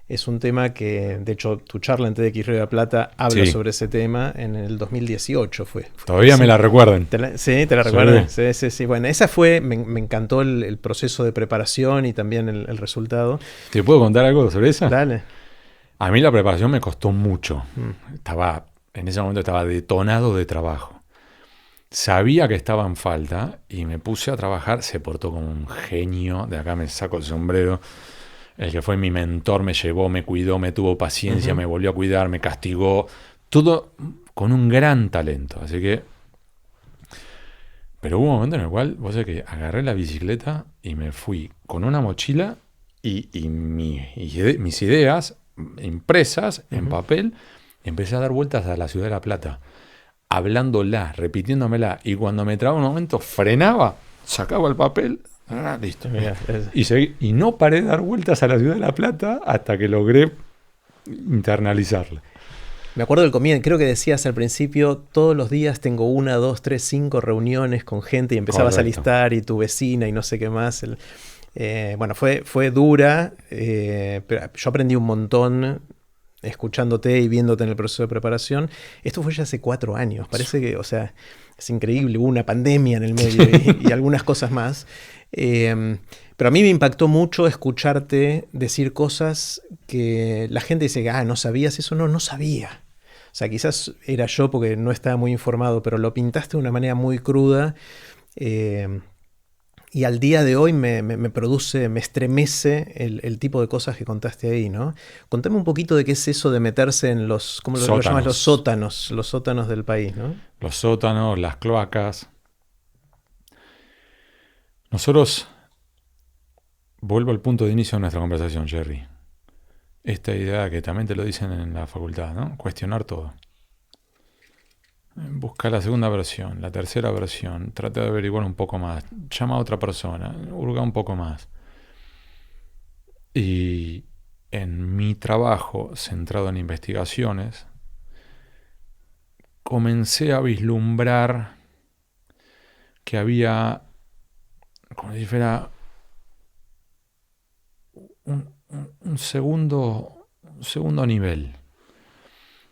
Es un tema que, de hecho, tu charla en TEDx Río de la Plata habla sobre ese tema en el 2018 fue. Todavía me la recuerdan. Sí, te la recuerdan. Sí, sí, sí. Bueno, esa fue, me encantó el proceso de preparación y también el resultado. ¿Te puedo contar algo sobre esa? Dale. A mí la preparación me costó mucho. En ese momento estaba detonado de trabajo. Sabía que estaba en falta y me puse a trabajar. Se portó como un genio. De acá me saco el sombrero. El que fue mi mentor me llevó, me cuidó, me tuvo paciencia, me volvió a cuidar, me castigó. Todo con un gran talento. Así que... Pero hubo un momento en el cual, vos sabés que agarré la bicicleta y me fui con una mochila y mis ideas impresas en papel. Y empecé a dar vueltas a la ciudad de La Plata, hablándola, repitiéndomela. Y cuando me trababa un momento, frenaba, sacaba el papel... listo. Mira, y no paré de dar vueltas a la ciudad de La Plata hasta que logré internalizarla. Me acuerdo del comienzo, creo que decías al principio, todos los días tengo 1, 2, 3, 5 reuniones con gente y empezabas a listar y tu vecina y no sé qué más. Bueno, fue dura, pero yo aprendí un montón escuchándote y viéndote en el proceso de preparación. Esto fue ya hace 4 años, parece que, o sea, es increíble, hubo una pandemia en el medio y algunas cosas más. Pero a mí me impactó mucho escucharte decir cosas que la gente dice, no sabías eso, no sabía. O sea, quizás era yo porque no estaba muy informado, pero lo pintaste de una manera muy cruda y Y al día de hoy me produce, me estremece el tipo de cosas que contaste ahí, ¿no? Contame un poquito de qué es eso de meterse en los, ¿cómo lo llamas? Los sótanos del país, ¿no? Los sótanos, las cloacas. Nosotros, vuelvo al punto de inicio de nuestra conversación, Jerry. Esta idea que también te lo dicen en la facultad, ¿no? Cuestionar todo. Busca la segunda versión, la tercera versión, trata de averiguar un poco más, llama a otra persona, hurga un poco más. Y en mi trabajo centrado en investigaciones, comencé a vislumbrar que había, como si fuera un segundo nivel.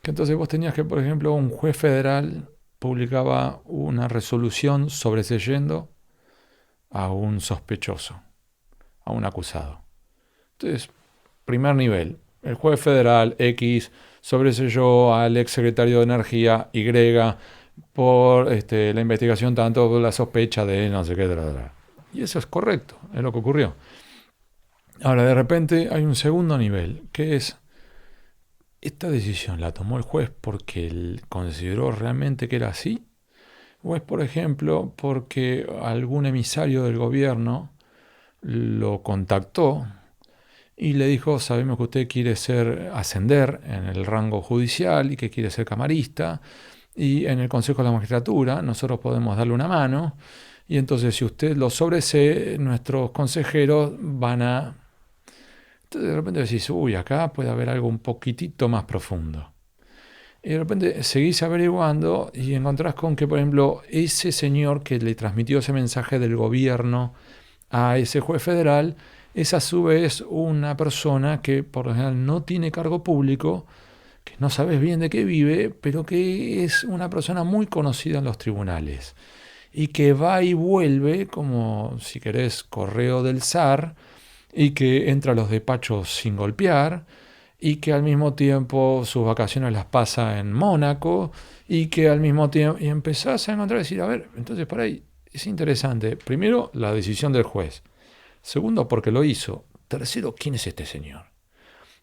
Que entonces vos tenías que, por ejemplo, un juez federal publicaba una resolución sobreseyendo a un sospechoso, a un acusado. Entonces, primer nivel, el juez federal X sobreseyó al ex secretario de Energía Y por la investigación tanto por la sospecha de no sé qué. Y eso es correcto, es lo que ocurrió. Ahora, de repente hay un segundo nivel, que es, ¿esta decisión la tomó el juez porque él consideró realmente que era así? ¿O es, por ejemplo, porque algún emisario del gobierno lo contactó y le dijo, sabemos que usted quiere ascender en el rango judicial y que quiere ser camarista, y en el Consejo de la Magistratura nosotros podemos darle una mano, y entonces si usted lo sobresee, nuestros consejeros van a... Entonces de repente decís, uy, acá puede haber algo un poquitito más profundo. Y de repente seguís averiguando y encontrás con que, por ejemplo, ese señor que le transmitió ese mensaje del gobierno a ese juez federal es a su vez una persona que por lo general no tiene cargo público, que no sabes bien de qué vive, pero que es una persona muy conocida en los tribunales y que va y vuelve como, si querés, correo del zar, y que entra a los despachos sin golpear, y que al mismo tiempo sus vacaciones las pasa en Mónaco, y que al mismo tiempo... Y empezás a encontrar y decir, a ver, entonces por ahí es interesante. Primero, la decisión del juez. Segundo, porque lo hizo. Tercero, ¿quién es este señor?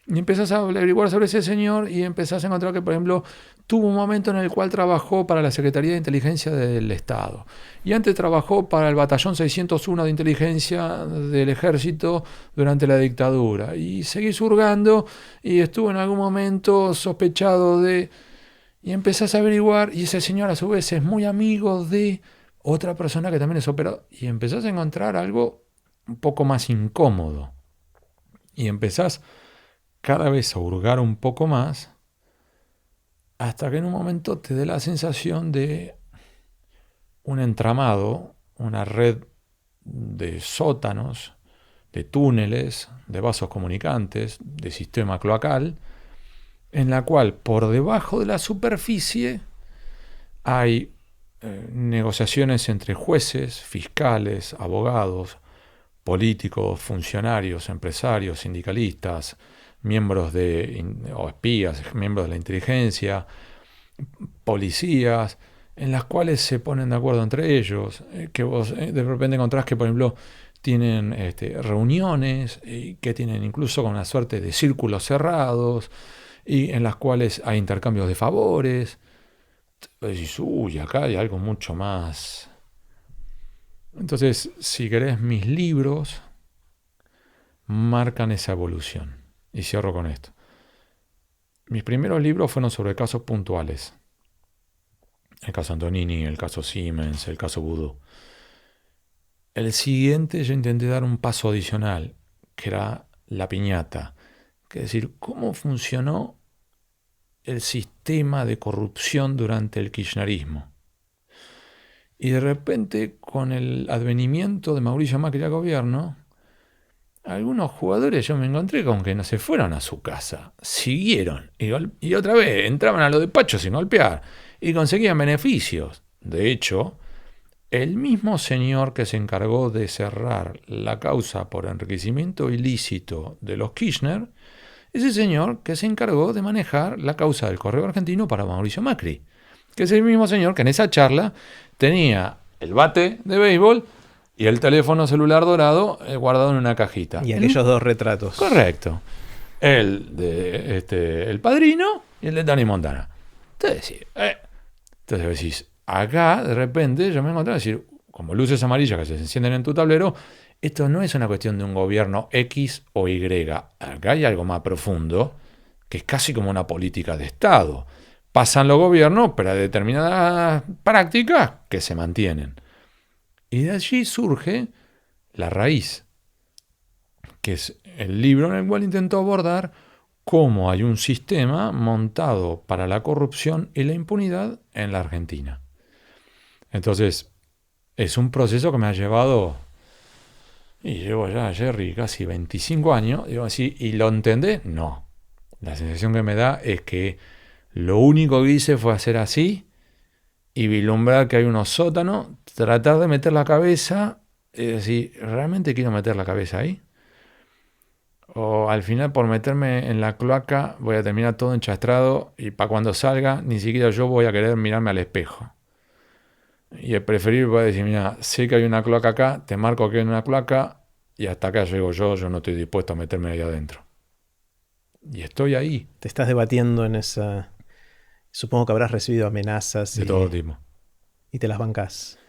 Y empezás a averiguar sobre ese señor y empezás a encontrar que, por ejemplo, tuvo un momento en el cual trabajó para la Secretaría de Inteligencia del Estado. Y antes trabajó para el Batallón 601 de Inteligencia del Ejército durante la dictadura. Y seguís hurgando y estuvo en algún momento sospechado de... Y empezás a averiguar y ese señor a su vez es muy amigo de otra persona que también es operador. Y empezás a encontrar algo un poco más incómodo. Y empezás cada vez a hurgar un poco más hasta que en un momento te dé la sensación de un entramado, una red de sótanos, de túneles, de vasos comunicantes, de sistema cloacal, en la cual por debajo de la superficie hay negociaciones entre jueces, fiscales, abogados, políticos, funcionarios, empresarios, sindicalistas, miembros o espías, miembros de la inteligencia, policías, en las cuales se ponen de acuerdo entre ellos, que vos de repente encontrás que, por ejemplo, tienen reuniones, que tienen incluso con una suerte de círculos cerrados, y en las cuales hay intercambios de favores. Decís, uy, acá hay algo mucho más. Entonces, si querés, mis libros marcan esa evolución. Y cierro con esto. Mis primeros libros fueron sobre casos puntuales. El caso Antonini, el caso Siemens, el caso Vudú. El siguiente yo intenté dar un paso adicional, que era la piñata. Que es decir, cómo funcionó el sistema de corrupción durante el kirchnerismo. Y de repente, con el advenimiento de Mauricio Macri al gobierno, algunos jugadores yo me encontré con que no se fueron a su casa, siguieron y otra vez entraban a los despachos sin golpear y conseguían beneficios. De hecho, el mismo señor que se encargó de cerrar la causa por enriquecimiento ilícito de los Kirchner, es el señor que se encargó de manejar la causa del Correo Argentino para Mauricio Macri, que es el mismo señor que en esa charla tenía el bate de béisbol y el teléfono celular dorado guardado en una cajita. Y aquellos dos retratos. Correcto. El de El Padrino y el de Tony Montana. Entonces decís, acá de repente yo me encontré a decir, como luces amarillas que se encienden en tu tablero, esto no es una cuestión de un gobierno X o Y. Acá hay algo más profundo, que es casi como una política de Estado. Pasan los gobiernos, pero hay determinadas prácticas que se mantienen. Y de allí surge La Raíz, que es el libro en el cual intento abordar cómo hay un sistema montado para la corrupción y la impunidad en la Argentina. Entonces, es un proceso que me ha llevado, y llevo ya, Jerry, casi 25 años, digo así, ¿y lo entendés? No. La sensación que me da es que lo único que hice fue hacer así y vislumbrar que hay unos sótanos, tratar de meter la cabeza y decir, ¿realmente quiero meter la cabeza ahí? O al final por meterme en la cloaca voy a terminar todo enchastrado y para cuando salga ni siquiera yo voy a querer mirarme al espejo. Y el preferir voy a decir, mira, sé que hay una cloaca acá, te marco que hay una cloaca y hasta acá llego yo no estoy dispuesto a meterme ahí adentro. Y estoy ahí. Te estás debatiendo en esa... Supongo que habrás recibido amenazas. De todo tipo. Y te las bancás.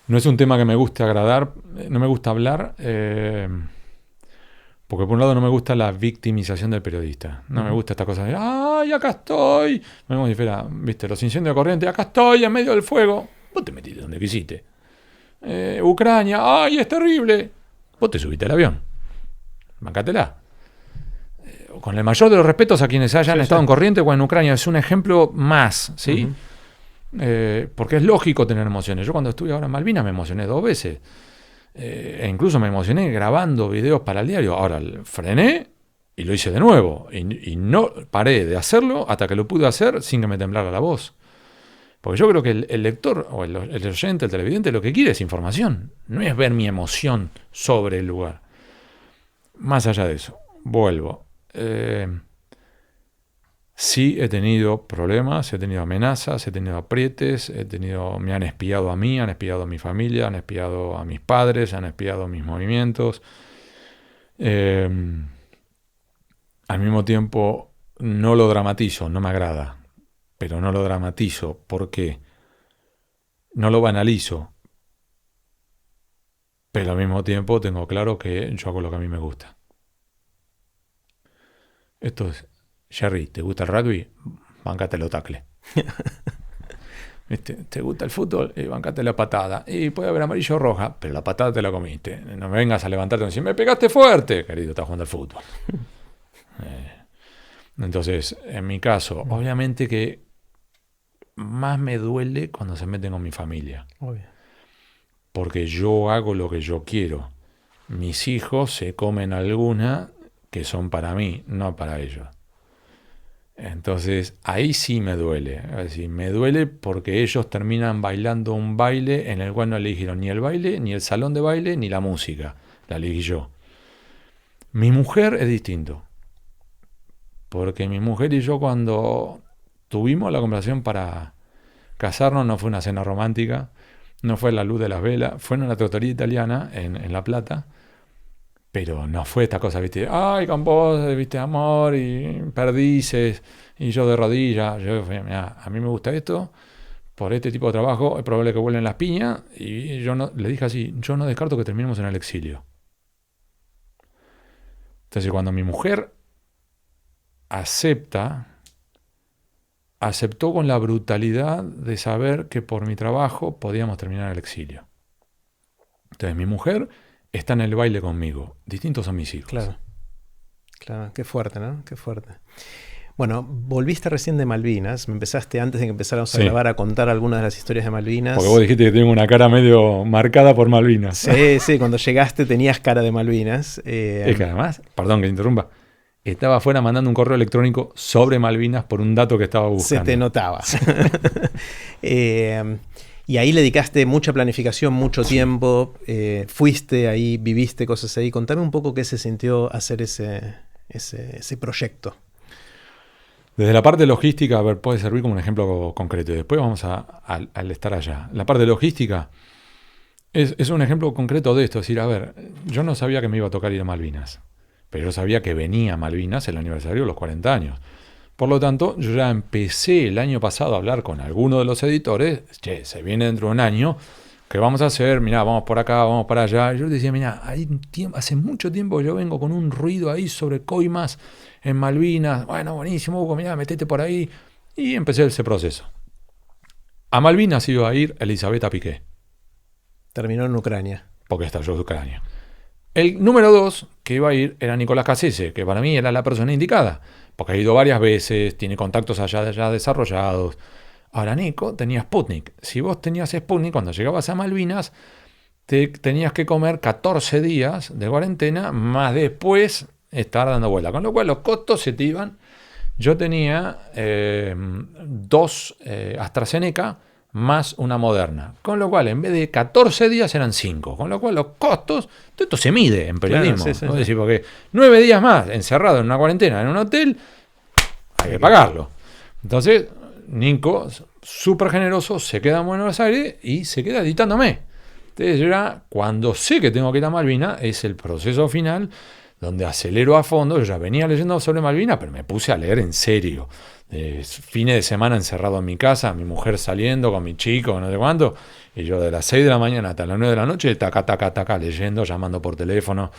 No es un tema que me guste agradar, no me gusta hablar, porque por un lado no me gusta la victimización del periodista. No me gusta esta cosa de, ¡ay, acá estoy! Me como si fuera, viste, los incendios de corriente, acá estoy en medio del fuego. Vos te metiste donde quisiste. Ucrania, ¡ay, es terrible! Vos te subiste al avión. Bancátela. Con el mayor de los respetos a quienes hayan estado en corriente o en Ucrania, es un ejemplo más, ¿sí? Porque es lógico tener emociones. Yo cuando estuve ahora en Malvinas me emocioné 2 veces. E incluso me emocioné grabando videos para el diario. Ahora frené y lo hice de nuevo. Y no paré de hacerlo hasta que lo pude hacer sin que me temblara la voz. Porque yo creo que el lector o el oyente, el televidente, lo que quiere es información. No es ver mi emoción sobre el lugar. Más allá de eso, vuelvo. Sí he tenido problemas, he tenido amenazas, he tenido aprietes, me han espiado a mí, han espiado a mi familia, han espiado a mis padres, han espiado a mis movimientos. Al mismo tiempo no lo dramatizo, no me agrada, pero no lo dramatizo porque no lo banalizo, pero al mismo tiempo tengo claro que yo hago lo que a mí me gusta. Esto es, Jerry, ¿te gusta el rugby? Bancátelo tacle. ¿Te gusta el fútbol? Bancate la patada. Y puede haber amarillo o roja, pero la patada te la comiste. No me vengas a levantarte y decir, me pegaste fuerte, querido, estás jugando al fútbol. Entonces, en mi caso, obviamente que más me duele cuando se meten con mi familia. Obvio. Porque yo hago lo que yo quiero. Mis hijos se comen alguna que son para mí, no para ellos. Entonces, ahí sí me duele. Es decir, me duele porque ellos terminan bailando un baile en el cual no eligieron ni el baile, ni el salón de baile, ni la música. La elegí yo. Mi mujer es distinto. Porque mi mujer y yo cuando tuvimos la conversación para casarnos no fue una cena romántica, no fue la luz de las velas, fue en una trattoria italiana en La Plata. Pero no fue esta cosa, viste, ay, con vos, viste, amor, y perdices, y yo de rodillas. Yo, mira, a mí me gusta esto, por este tipo de trabajo es probable que vuelen las piñas, y yo no, le dije así, yo no descarto que terminemos en el exilio. Entonces cuando mi mujer aceptó con la brutalidad de saber que por mi trabajo podíamos terminar en el exilio. Entonces mi mujer está en el baile conmigo. Distintos son mis hijos. Claro. Claro, qué fuerte, ¿no? Qué fuerte. Bueno, volviste recién de Malvinas. Me empezaste, antes de que empezáramos a grabar, a contar algunas de las historias de Malvinas. Porque vos dijiste que tengo una cara medio marcada por Malvinas. Sí, sí, cuando llegaste tenías cara de Malvinas. Es que además, perdón que te interrumpa, estaba afuera mandando un correo electrónico sobre Malvinas por un dato que estaba buscando. Se te notaba. Y ahí le dedicaste mucha planificación, mucho tiempo, fuiste ahí, viviste cosas ahí. Contame un poco qué se sintió hacer ese proyecto. Desde la parte logística, a ver, puede servir como un ejemplo concreto. Y después vamos al estar allá. La parte logística es un ejemplo concreto de esto. Es decir, a ver, yo no sabía que me iba a tocar ir a Malvinas, pero yo sabía que venía a Malvinas el aniversario de los 40 años. Por lo tanto, yo ya empecé el año pasado a hablar con alguno de los editores. Che, se viene dentro de un año. ¿Qué vamos a hacer? Mirá, vamos por acá, vamos para allá. Y yo les decía, mirá, hace mucho tiempo yo vengo con un ruido ahí sobre coimas en Malvinas. Bueno, buenísimo, Hugo, mirá, metete por ahí. Y empecé ese proceso. A Malvinas iba a ir Elisabetta Piqué, Terminó en Ucrania. porque estalló Ucrania. El número 2 que iba a ir era Nicolás Cassese, que para mí era la persona indicada, porque ha ido varias veces, tiene contactos allá ya desarrollados. Ahora, Nico tenía Sputnik. Si vos tenías Sputnik, cuando llegabas a Malvinas, te tenías que comer 14 días de cuarentena, más después estar dando vuelta. Con lo cual los costos se te iban. Yo tenía 2 AstraZeneca más una Moderna. Con lo cual, en vez de 14 días, eran 5. Con lo cual, los costos, todo esto se mide en periodismo. Claro, sí. Decir, porque 9 días más encerrado en una cuarentena en un hotel, hay que pagarlo. Entonces, Nico, súper generoso, se queda en Buenos Aires y se queda editándome. Entonces, yo ya, cuando sé que tengo que ir a Malvinas, es el proceso final donde acelero a fondo. Yo ya venía leyendo sobre Malvinas, pero me puse a leer en serio. Fines de semana encerrado en mi casa, mi mujer saliendo con mi chico, no sé cuánto, y yo de las 6 de la mañana hasta las 9 de la noche, taca, leyendo, llamando por teléfono,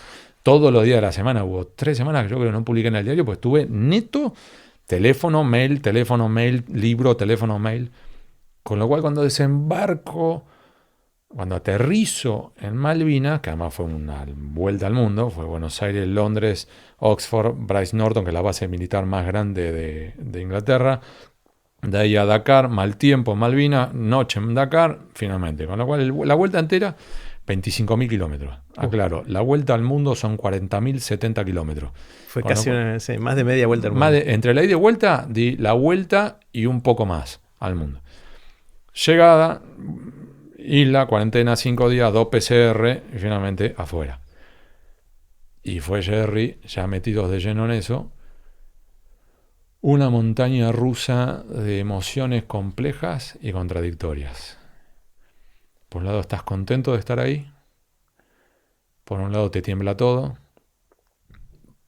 todos los días de la semana. Hubo 3 semanas que yo creo que no publiqué en el diario, pues estuve neto, teléfono, mail, libro, teléfono, mail. Con lo cual, cuando desembarco, cuando aterrizo en Malvinas, que además fue una vuelta al mundo, fue Buenos Aires, Londres, Oxford, Bryce Norton, que es la base militar más grande de Inglaterra, de ahí a Dakar, mal tiempo en Malvinas, noche en Dakar, finalmente. Con lo cual, la vuelta entera, 25.000 kilómetros. Claro, la vuelta al mundo son 40.070 kilómetros. Fue casi más de media vuelta al mundo. Entre la ida y vuelta, di la vuelta y un poco más al mundo. Llegada, isla, cuarentena, 5 días, 2 PCR y finalmente afuera. Y fue Jerry, ya metidos de lleno en eso, una montaña rusa de emociones complejas y contradictorias. Por un lado estás contento de estar ahí, por un lado te tiembla todo,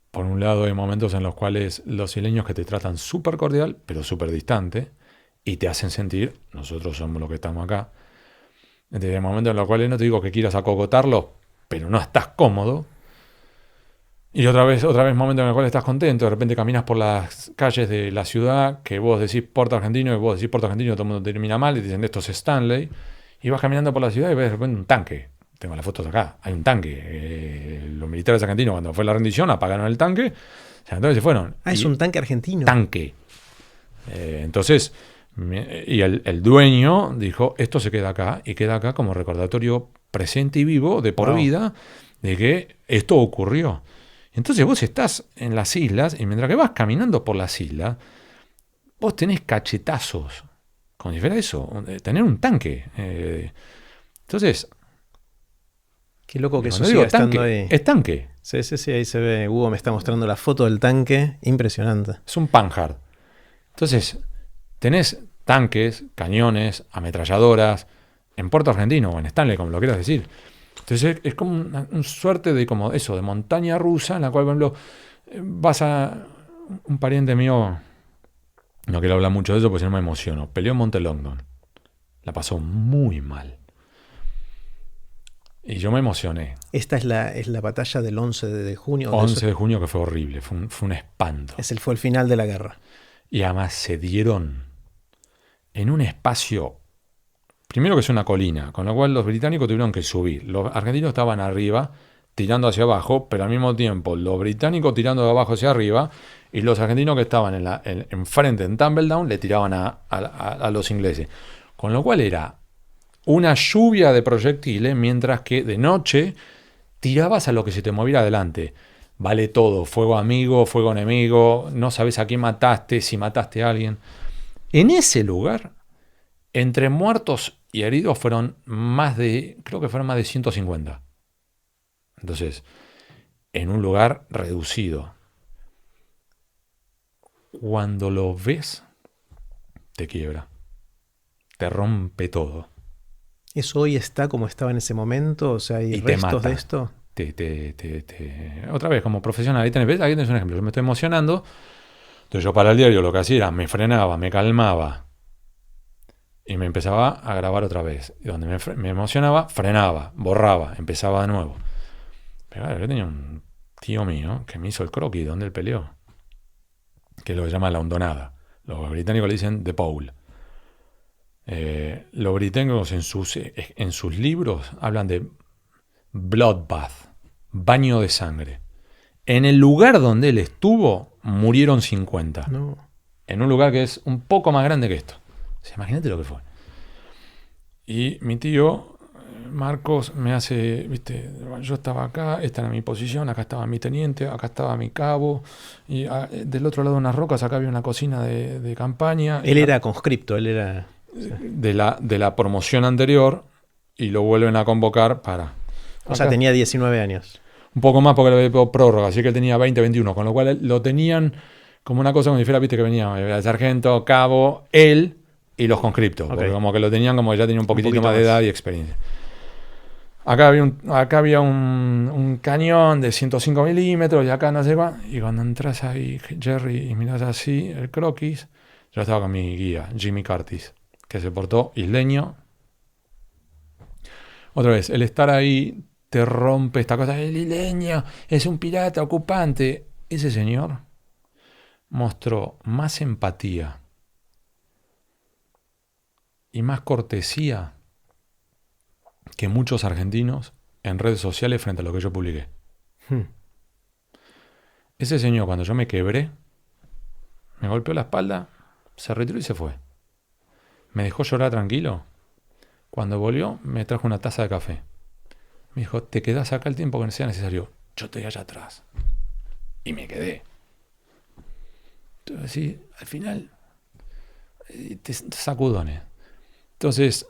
por un lado hay momentos en los cuales los isleños que te tratan súper cordial, pero súper distante, y te hacen sentir, nosotros somos los que estamos acá, desde momentos en los cuales no te digo que quieras acogotarlo, pero no estás cómodo. Y otra vez momentos en los cuales estás contento. De repente caminas por las calles de la ciudad, que vos decís Puerto Argentino, y vos decís Puerto Argentino, todo el mundo termina mal, y te dicen esto es Stanley. Y vas caminando por la ciudad y ves de repente un tanque. Tengo las fotos acá, hay un tanque. Los militares argentinos, cuando fue la rendición, apagaron el tanque. O sea, entonces se fueron. Es un tanque argentino. Tanque. Entonces... Y el dueño dijo, esto se queda acá, y queda acá como recordatorio presente y vivo de por vida de que esto ocurrió. Entonces vos estás en las islas, y mientras que vas caminando por las islas, vos tenés cachetazos. Como si fuera eso, tener un tanque. Entonces... Qué loco que eso siga estando ahí. Es tanque. Sí, ahí se ve. Hugo me está mostrando la foto del tanque. Impresionante. Es un Panhard. Entonces... tenés tanques, cañones, ametralladoras, en Puerto Argentino o en Stanley, como lo quieras decir. Entonces es como una suerte de como eso, de montaña rusa, en la cual, por ejemplo, vas a... Un pariente mío, no quiero hablar mucho de eso porque si no me emociono, peleó en Monte Longdon. La pasó muy mal. Y yo me emocioné. Esta es la batalla del 11 de junio. 11 de junio, que fue horrible, fue un espanto. Fue el final de la guerra. Y además se dieron en un espacio, primero que es una colina, con lo cual los británicos tuvieron que subir. Los argentinos estaban arriba, tirando hacia abajo, pero al mismo tiempo los británicos tirando de abajo hacia arriba, y los argentinos que estaban enfrente en Tumbledown le tiraban a los ingleses. Con lo cual era una lluvia de proyectiles, mientras que de noche tirabas a lo que se te moviera adelante. Vale todo, fuego amigo, fuego enemigo, no sabes a quién mataste, si mataste a alguien. En ese lugar, entre muertos y heridos creo que fueron más de 150. Entonces, en un lugar reducido. cuando lo ves, te quiebra. Te rompe todo. ¿Eso hoy está como estaba en ese momento? O sea, ¿hay Y te restos mata. de esto? Otra vez, como profesional, ahí tenés un ejemplo. Yo me estoy emocionando. Entonces yo para el diario lo que hacía era me frenaba, me calmaba y me empezaba a grabar otra vez. Y donde me emocionaba, frenaba, borraba, empezaba de nuevo. Pero claro, yo tenía un tío mío que me hizo el croquis donde él peleó, que es lo que llama la hondonada. Los británicos le dicen The Pole. Los británicos en sus libros hablan de bloodbath, baño de sangre. En el lugar donde él estuvo, murieron 50. No. En un lugar que es un poco más grande que esto. O sea, imagínate lo que fue. Y mi tío, Marcos, me hace, viste, yo estaba acá, esta era mi posición, acá estaba mi teniente, acá estaba mi cabo, y del otro lado de unas rocas, acá había una cocina de campaña. Él era conscripto, él era... De la promoción anterior, y lo vuelven a convocar para... O sea, tenía 19 años. Un poco más porque le había pedido prórroga, así que él tenía 20, 21, con lo cual lo tenían como una cosa como si fuera, viste, que venía el sargento, cabo, él y los conscriptos, porque como que lo tenían como que ya tenía un poquito más de edad y experiencia. Acá había un cañón de 105 milímetros y acá no sé cuál, y cuando entras ahí, Jerry, y miras así el croquis, yo estaba con mi guía, Jimmy Curtis, que se portó isleño. Otra vez, el estar ahí te rompe esta cosa, el isleño es un pirata ocupante. Ese señor mostró más empatía y más cortesía que muchos argentinos en redes sociales frente a lo que yo publiqué. Ese señor, cuando yo me quebré, me golpeó la espalda, se retiró y se fue. Me dejó llorar tranquilo. Cuando volvió, me trajo una taza de café. Me dijo, te quedás acá el tiempo que sea necesario. Yo te voy allá atrás. Y me quedé. Entonces, sí, al final, te sacudones. Entonces,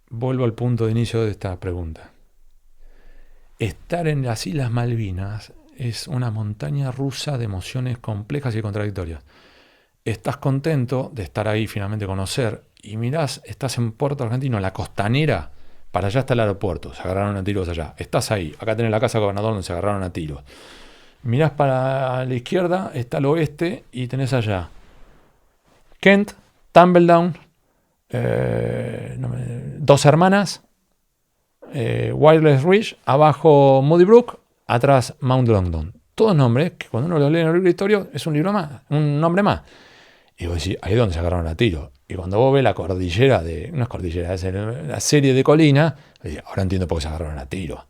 vuelvo al punto de inicio de esta pregunta. Estar en las Islas Malvinas es una montaña rusa de emociones complejas y contradictorias. Estás contento de estar ahí, finalmente conocer, y mirás, estás en Puerto Argentino, la costanera, para allá está el aeropuerto, se agarraron a tiros allá. Estás ahí, acá tenés la casa del gobernador donde se agarraron a tiros. Mirás para la izquierda, está el oeste, y tenés allá Kent, Tumbledown, Dos Hermanas, Wireless Ridge, abajo Moody Brook, atrás Mount Longdon. Todos nombres que cuando uno los lee en el libro de historia es un libro más, un nombre más. Y vos decís, ahí es donde se agarraron a tiro. Y cuando vos ves la cordillera no es cordillera, es la serie de colinas, ahora entiendo por qué se agarraron a tiro.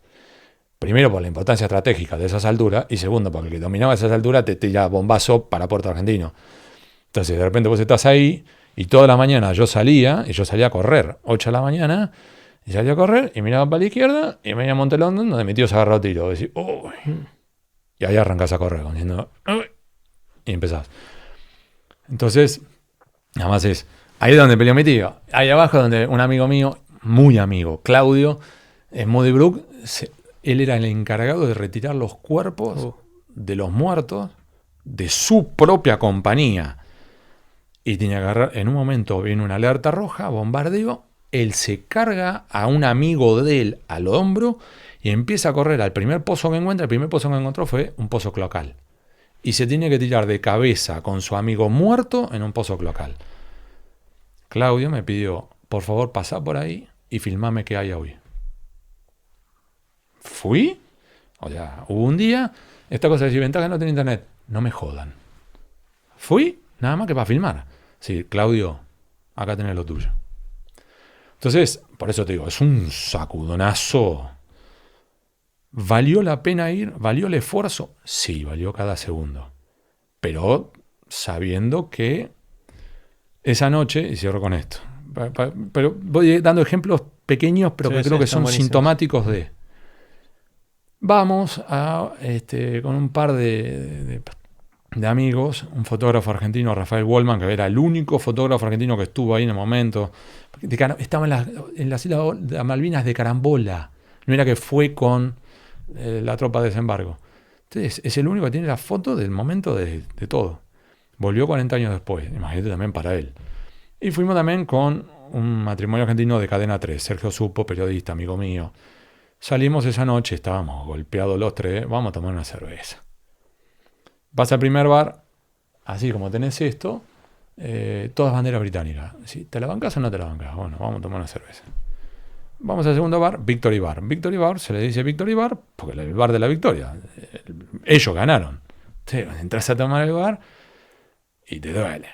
Primero por la importancia estratégica de esas alturas, y segundo porque el que dominaba esas alturas te tira bombazo para Puerto Argentino. Entonces de repente vos estás ahí, y toda la mañana yo salía a correr, 8 de la mañana, y salía a correr, y miraba para la izquierda, y me venía a Monte London, donde mi tío se agarró a tiro. Y decís, uy. Y ahí arrancás a correr, diciendo, uy, y empezás. Entonces, nada más es, ahí es donde peleó mi tío. Ahí abajo donde un amigo mío, muy amigo, Claudio, en Moody Brook, él era el encargado de retirar los cuerpos de los muertos de su propia compañía. Y tenía que agarrar, en un momento viene una alerta roja, bombardeo, él se carga a un amigo de él al hombro y empieza a correr al primer pozo que encuentra. El primer pozo que encontró fue un pozo cloacal. Y se tiene que tirar de cabeza con su amigo muerto en un pozo cloacal. Claudio me pidió, por favor, pasá por ahí y filmame qué hay hoy. Fui. O sea, hubo un día, esta cosa de decir, ventaja no tiene internet. No me jodan. Fui, nada más que para filmar. Sí, Claudio, acá tenés lo tuyo. Entonces, por eso te digo, es un sacudonazo. ¿Valió la pena ir? ¿Valió el esfuerzo? Sí, valió cada segundo. Pero sabiendo que esa noche, y cierro con esto, pero voy dando ejemplos pequeños, pero que creo que son sintomáticos de... Vamos con un par de amigos, un fotógrafo argentino, Rafael Wallman, que era el único fotógrafo argentino que estuvo ahí en el momento. Estaba en las Islas Malvinas de carambola. No era que fue con la tropa de desembarco. Entonces, es el único que tiene la foto del momento de todo. Volvió 40 años después, imagínate también para él. Y fuimos también con un matrimonio argentino de Cadena 3, Sergio Supo, periodista, amigo mío. Salimos esa noche, estábamos golpeados los tres, vamos a tomar una cerveza. Vas al primer bar, así como tenés esto, todas banderas británicas. ¿Sí? ¿Te la bancas o no te la bancas? Bueno, vamos a tomar una cerveza. Vamos al segundo bar, Victory Bar. Victory Bar se le dice Victory Bar porque el bar de la victoria. Ellos ganaron. Entonces, entras a tomar el bar y te duele.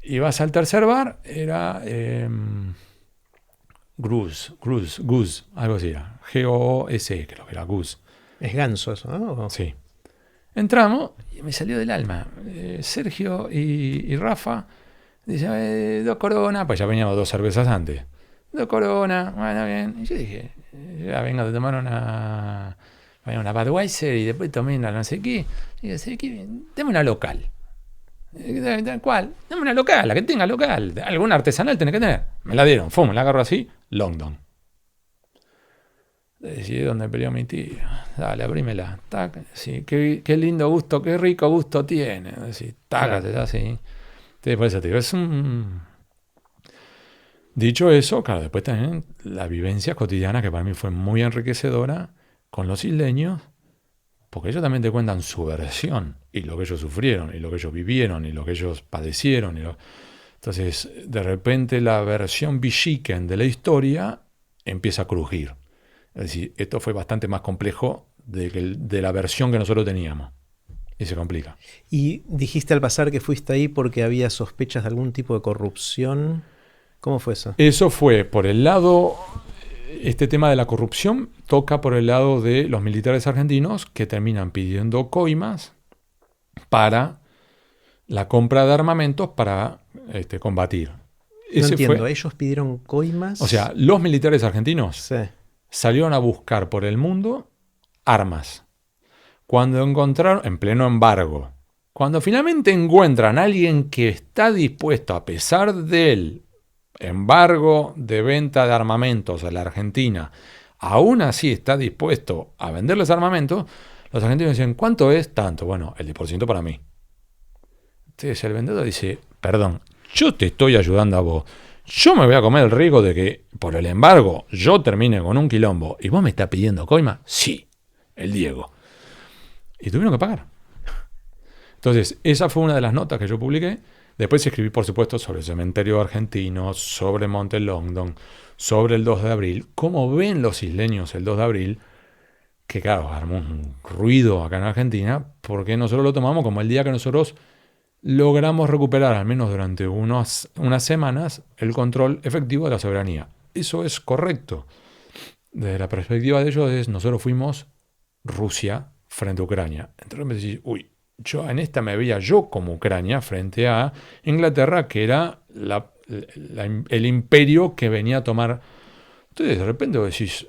Y vas al tercer bar, era Goose, algo así era. Goose, creo que era Goose. Es ganso eso, ¿no? Sí. Entramos y me salió del alma. Sergio y Rafa dicen, 2 coronas, pues ya veníamos 2 cervezas antes. 2 coronas, bueno, bien. Y yo dije, ya vengo de tomar una Budweiser y después tomé una no sé qué. Y yo, dame una local. ¿Cuál? Dame una local, la que tenga local. Alguna artesanal tenés que tener. Me la dieron, me la agarro así, Longdon. Decidí dónde peleó mi tío. Dale, abrímela. Tac, sí, qué lindo gusto, qué rico gusto tiene. Así, tácate, claro. Así. Por eso te digo, es un... Dicho eso, claro, después también la vivencia cotidiana que para mí fue muy enriquecedora con los isleños, porque ellos también te cuentan su versión y lo que ellos sufrieron y lo que ellos vivieron y lo que ellos padecieron. Entonces, de repente la versión Villiquen de la historia empieza a crujir. Es decir, esto fue bastante más complejo de la versión que nosotros teníamos. Y se complica. Y dijiste al pasar que fuiste ahí porque había sospechas de algún tipo de corrupción. ¿Cómo fue eso? Eso fue por el lado, este tema de la corrupción toca por el lado de los militares argentinos que terminan pidiendo coimas para la compra de armamentos para combatir. No entiendo, ¿ellos pidieron coimas? O sea, los militares argentinos sí. Salieron a buscar por el mundo armas. Cuando encontraron, en pleno embargo, cuando finalmente encuentran a alguien que está dispuesto, a pesar del embargo de venta de armamentos a la Argentina, aún así está dispuesto a venderles armamentos, los argentinos dicen, ¿cuánto es? Tanto. Bueno, el 10% para mí. Entonces el vendedor dice, perdón, yo te estoy ayudando a vos. Yo me voy a comer el riesgo de que, por el embargo, yo termine con un quilombo y vos me estás pidiendo coima. Sí, el Diego. Y tuvieron que pagar. Entonces, esa fue una de las notas que yo publiqué. Después escribí, por supuesto, sobre el cementerio argentino, sobre Monte Longdon, sobre el 2 de abril. Cómo ven los isleños el 2 de abril, que claro, armó un ruido acá en Argentina, porque nosotros lo tomamos como el día que nosotros logramos recuperar, al menos durante unas semanas, el control efectivo de la soberanía. Eso es correcto. Desde la perspectiva de ellos, nosotros fuimos Rusia frente a Ucrania. Entonces me decís, yo en esta me veía yo como Ucrania frente a Inglaterra, que era el imperio que venía a tomar. Entonces de repente vos decís,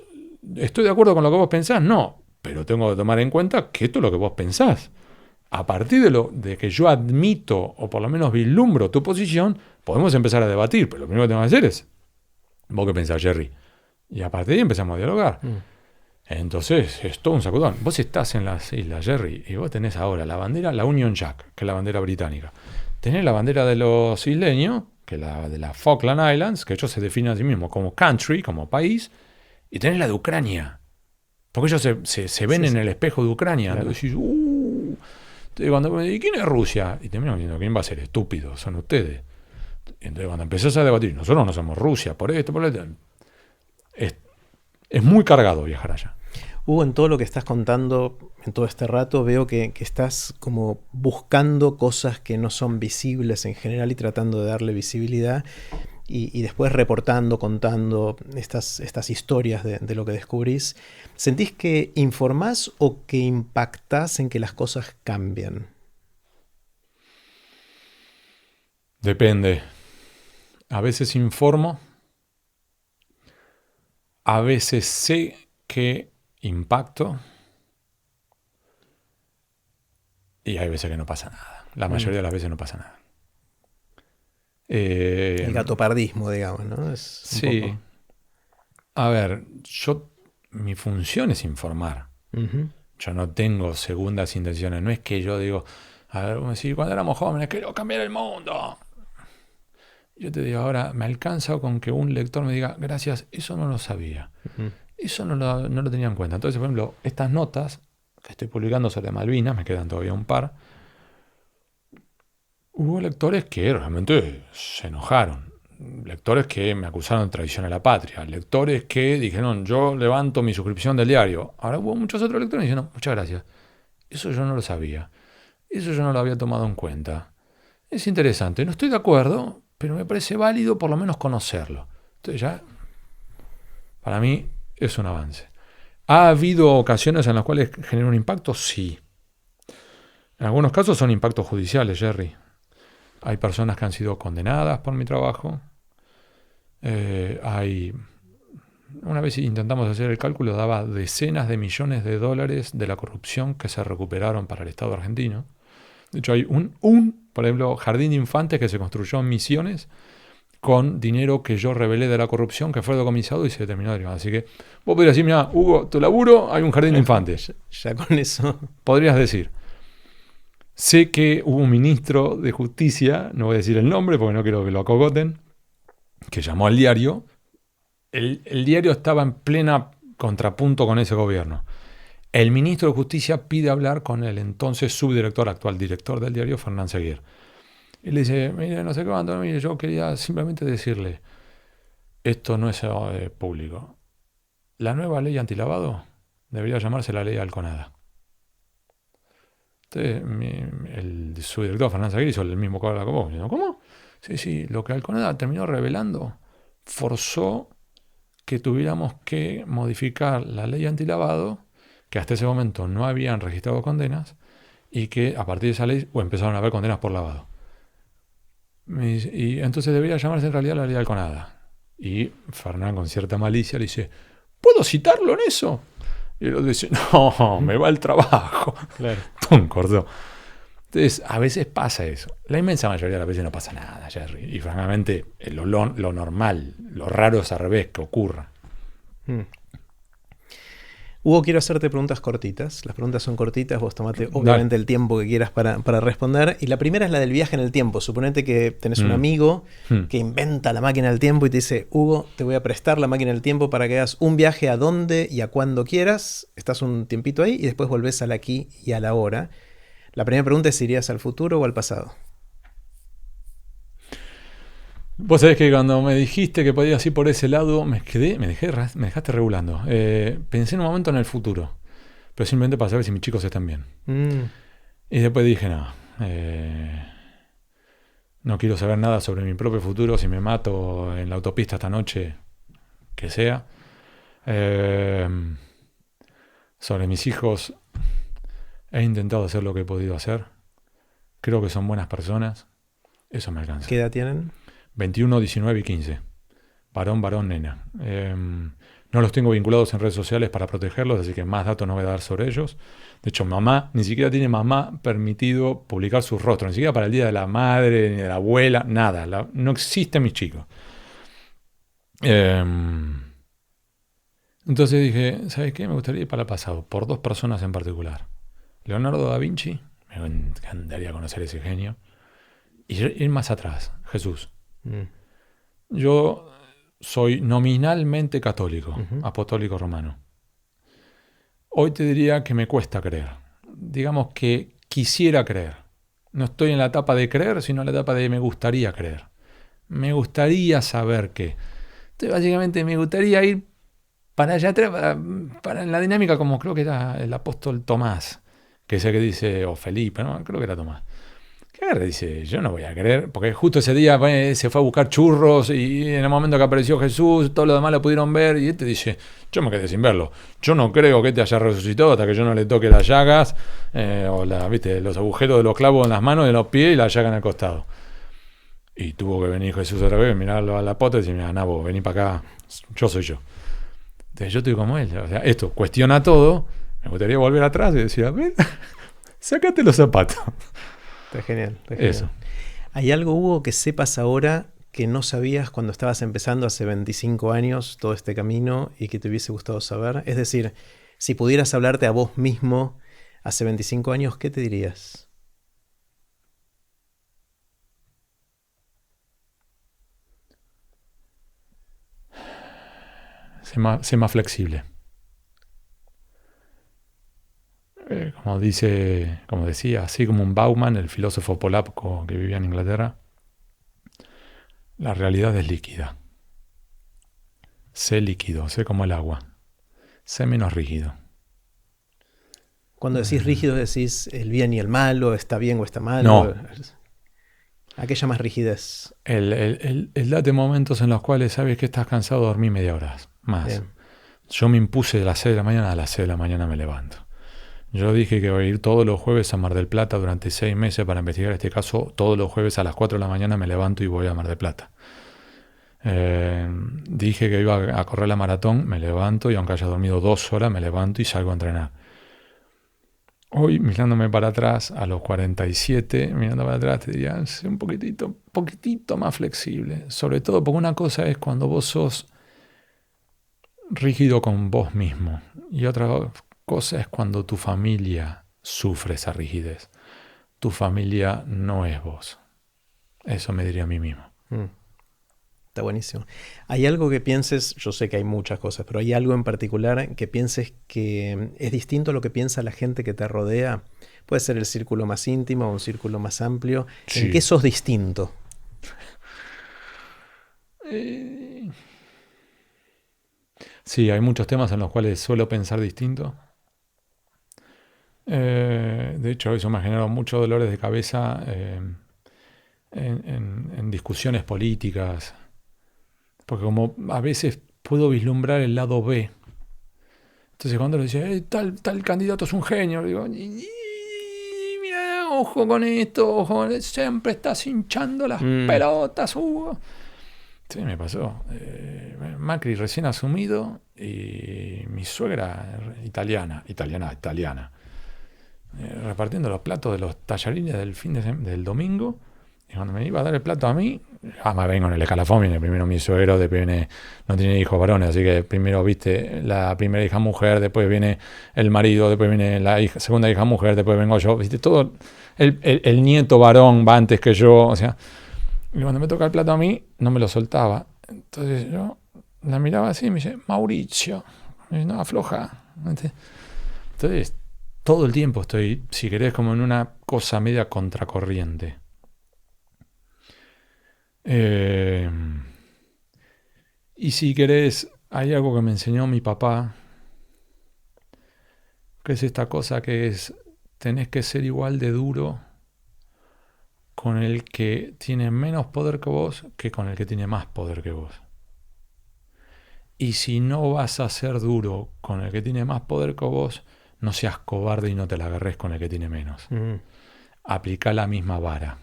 ¿estoy de acuerdo con lo que vos pensás? No, pero tengo que tomar en cuenta que esto es lo que vos pensás. A partir de que yo admito, o por lo menos vislumbro tu posición, podemos empezar a debatir, pero lo primero que tengo que hacer es, ¿vos qué pensás, Jerry? Y a partir de ahí empezamos a dialogar. Entonces, es todo un sacudón. Vos estás en las islas, Jerry, y vos tenés ahora la bandera, la Union Jack, que es la bandera británica. Tenés la bandera de los isleños, que es la de las Falkland Islands, que ellos se definen a sí mismos como country, como país, y tenés la de Ucrania. Porque ellos se ven en el espejo de Ucrania. Claro. Entonces decís, ¿y quién es Rusia? Y terminamos diciendo, ¿quién va a ser? Estúpido, son ustedes. Entonces cuando empezás a debatir, nosotros no somos Rusia, por esto, por esto, es muy cargado viajar allá. Hugo, en todo lo que estás contando, en todo este rato, veo que estás como buscando cosas que no son visibles en general y tratando de darle visibilidad y después reportando, contando estas historias de lo que descubrís. ¿Sentís que informás o que impactás en que las cosas cambian? Depende. A veces informo, a veces sé que impacto y hay veces que no pasa nada. La mayoría de las veces no pasa nada. El gatopardismo, digamos, ¿no? Sí. Poco... A ver, mi función es informar. Uh-huh. Yo no tengo segundas intenciones. No es que yo digo, A ver, vos me decís, cuando éramos jóvenes, quiero cambiar el mundo. Yo te digo, ahora me alcanza con que un lector me diga, gracias, eso no lo sabía. Eso no lo tenía en cuenta. Entonces, por ejemplo, estas notas que estoy publicando sobre Malvinas, me quedan todavía un par, hubo lectores que realmente se enojaron. Lectores que me acusaron de traición a la patria. Lectores que dijeron, yo levanto mi suscripción del diario. Ahora hubo muchos otros lectores que dijeron, muchas gracias. Eso yo no lo sabía. Eso yo no lo había tomado en cuenta. Es interesante. No estoy de acuerdo, pero me parece válido por lo menos conocerlo. Entonces ya, para mí, es un avance. ¿Ha habido ocasiones en las cuales genera un impacto? Sí. En algunos casos son impactos judiciales, Jerry. Hay personas que han sido condenadas por mi trabajo. Una vez intentamos hacer el cálculo, daba decenas de millones de dólares de la corrupción que se recuperaron para el Estado argentino. De hecho, hay por ejemplo, jardín de infantes que se construyó en Misiones con dinero que yo revelé de la corrupción, que fue decomisado y se terminó derivando. Así que vos podrías decir, mira, Hugo, tu laburo, hay un jardín de infantes. Ya con eso. Podrías decir. Sé que hubo un ministro de Justicia, no voy a decir el nombre porque no quiero que lo acogoten, que llamó al diario. El diario estaba en plena contrapunto con ese gobierno. El ministro de Justicia pide hablar con el entonces subdirector, actual director del diario, Fernán Seguier. Y le dice, mire, no sé cuánto, mire, yo quería simplemente decirle, esto no es público. La nueva ley antilavado debería llamarse la ley Alconada. Entonces, el subdirector Fernán Seguier hizo el mismo cobro que vos. ¿Cómo? Sí, lo que Alconada terminó revelando forzó que tuviéramos que modificar la ley antilavado, que hasta ese momento no habían registrado condenas, y que a partir de esa ley empezaron a haber condenas por lavado. Y entonces debería llamarse en realidad la ley Alconada. Y Fernán, con cierta malicia, le dice, ¿puedo citarlo en eso? Y él dice, no, me va el trabajo. Claro. ¡Pum! Cortó. Entonces, a veces pasa eso. La inmensa mayoría de las veces no pasa nada, Jerry. Y francamente, lo normal, lo raro es al revés, que ocurra. Hugo, quiero hacerte preguntas cortitas. Las preguntas son cortitas, vos tomate obviamente el tiempo que quieras para responder. Y la primera es la del viaje en el tiempo. Suponete que tenés un amigo que inventa la máquina del tiempo y te dice, Hugo, te voy a prestar la máquina del tiempo para que hagas un viaje a donde y a cuando quieras. Estás un tiempito ahí y después volvés al aquí y a la hora. La primera pregunta es si irías al futuro o al pasado. Vos sabés que cuando me dijiste que podías ir por ese lado, me dejaste regulando. Pensé en un momento en el futuro, pero simplemente para saber si mis chicos están bien. Y después dije, no quiero saber nada sobre mi propio futuro, si me mato en la autopista esta noche, que sea. Sobre mis hijos, he intentado hacer lo que he podido hacer. Creo que son buenas personas. Eso me alcanza. ¿Qué edad tienen? 21, 19 y 15. Varón, nena. No los tengo vinculados en redes sociales para protegerlos, así que más datos no voy a dar sobre ellos. De hecho, ni siquiera tiene mamá permitido publicar sus rostros, ni siquiera para el Día de la Madre, ni de la abuela, nada. No existen mis chicos. Entonces dije, ¿sabes qué? Me gustaría ir para el pasado, por dos personas en particular. Leonardo da Vinci, me encantaría conocer ese genio. Y ir más atrás, Jesús. Yo soy nominalmente católico, apostólico romano. Hoy te diría que me cuesta creer. Digamos que quisiera creer. No estoy en la etapa de creer, sino en la etapa de me gustaría creer. Me gustaría saber qué. Entonces, básicamente, me gustaría ir para allá atrás, para en la dinámica como creo que era el apóstol Tomás, que es el que dice, o Felipe, no, creo que era Tomás. Que dice, yo no voy a creer, porque justo ese día se fue a buscar churros y en el momento que apareció Jesús, todos los demás lo pudieron ver y este dice, yo me quedé sin verlo. Yo no creo que te haya resucitado hasta que yo no le toque las llagas o los agujeros de los clavos en las manos y en los pies y la llaga en el costado. Y tuvo que venir Jesús otra vez, mirarlo a la pota y decir, mira, Nabo, vení para acá, yo soy yo. Entonces yo estoy como él. O sea, esto cuestiona todo. Me gustaría volver atrás y decir, a ver, sácate los zapatos. Está genial, está genial. Eso. ¿Hay algo, Hugo, que sepas ahora que no sabías cuando estabas empezando hace 25 años todo este camino y que te hubiese gustado saber? Es decir, si pudieras hablarte a vos mismo hace 25 años, ¿qué te dirías? sé más flexible. Como decía, así como un Bauman, el filósofo polaco que vivía en Inglaterra, la realidad es líquida. Sé líquido, sé como el agua. Sé menos rígido. Cuando decís rígido, decís el bien y el mal, o está bien o está mal. No. ¿A qué llamas rigidez? El date momentos en los cuales sabes que estás cansado, dormí media hora más. Bien. Yo me impuse de las 6 de la mañana, a las 6 de la mañana me levanto. Yo dije que voy a ir todos los jueves a Mar del Plata durante 6 meses para investigar este caso. Todos los jueves a las 4 de la mañana me levanto y voy a Mar del Plata. Dije que iba a correr la maratón, me levanto y aunque haya dormido 2 horas, me levanto y salgo a entrenar. Hoy, mirándome para atrás, a los 47, mirando para atrás, te diría, sé un poquitito más flexible. Sobre todo porque una cosa es cuando vos sos rígido con vos mismo y otra cosa es cuando tu familia sufre esa rigidez. Tu familia no es vos. Eso me diría a mí mismo. Está buenísimo. ¿Hay algo que pienses, yo sé que hay muchas cosas, pero hay algo en particular que pienses que es distinto a lo que piensa la gente que te rodea? Puede ser el círculo más íntimo o un círculo más amplio. Sí. ¿En qué sos distinto? Sí, hay muchos temas en los cuales suelo pensar distinto. De hecho, eso me ha generado muchos dolores de cabeza en discusiones políticas. Porque como a veces puedo vislumbrar el lado B. Entonces cuando le dice, tal candidato es un genio, le digo, mira, ojo con esto, siempre estás hinchando las pelotas, Hugo. Sí, me pasó. Macri recién asumido y mi suegra italiana, repartiendo los platos de los tallarines del domingo. Y cuando me iba a dar el plato a mí, me vengo en el escalafón, viene primero mi suegro, después viene, no tiene hijos varones, así que primero viste la primera hija mujer, después viene el marido, después viene la segunda hija mujer, después vengo yo, viste, todo el nieto varón va antes que yo, o sea, y cuando me toca el plato a mí, no me lo soltaba. Entonces yo la miraba así y me dice, Mauricio, no, afloja. Entonces, todo el tiempo estoy, si querés, como en una cosa media contracorriente. Y si querés, hay algo que me enseñó mi papá, que es esta cosa que es, tenés que ser igual de duro con el que tiene menos poder que vos que con el que tiene más poder que vos. Y si no vas a ser duro con el que tiene más poder que vos, no seas cobarde y no te la agarres con el que tiene menos. Aplica la misma vara.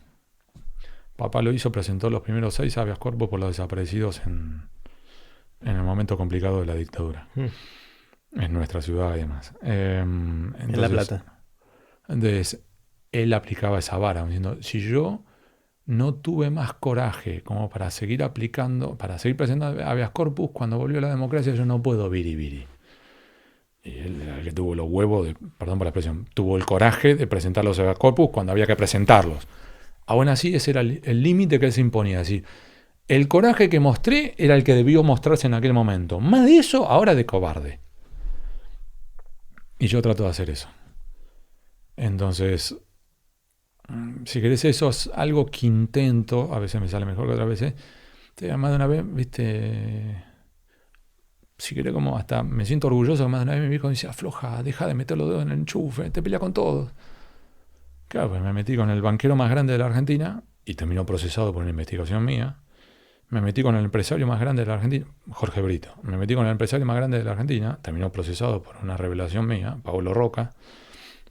Papá lo hizo, presentó los primeros 6 habeas corpus por los desaparecidos en el momento complicado de la dictadura. En nuestra ciudad y demás. En La Plata. Entonces, él aplicaba esa vara, diciendo, si yo no tuve más coraje como para seguir aplicando, para seguir presentando habeas corpus, cuando volvió la democracia yo no puedo viri. Y él era el que tuvo los huevos, perdón por la expresión, tuvo el coraje de presentar los habeas corpus cuando había que presentarlos. Aún así, ese era el límite que él se imponía. Es decir, el coraje que mostré era el que debió mostrarse en aquel momento. Más de eso, ahora de cobarde. Y yo trato de hacer eso. Entonces, si querés, eso es algo que intento, a veces me sale mejor que otras veces. Más de una vez, viste, si querés, como hasta me siento orgulloso que más de una vez mi viejo dice, afloja, deja de meter los dedos en el enchufe, te pelea con todos. Claro, pues me metí con el banquero más grande de la Argentina y terminó procesado por una investigación mía. Me metí con el empresario más grande de la Argentina, Jorge Brito. Me metí con el empresario más grande de la Argentina, terminó procesado por una revelación mía, Pablo Roca.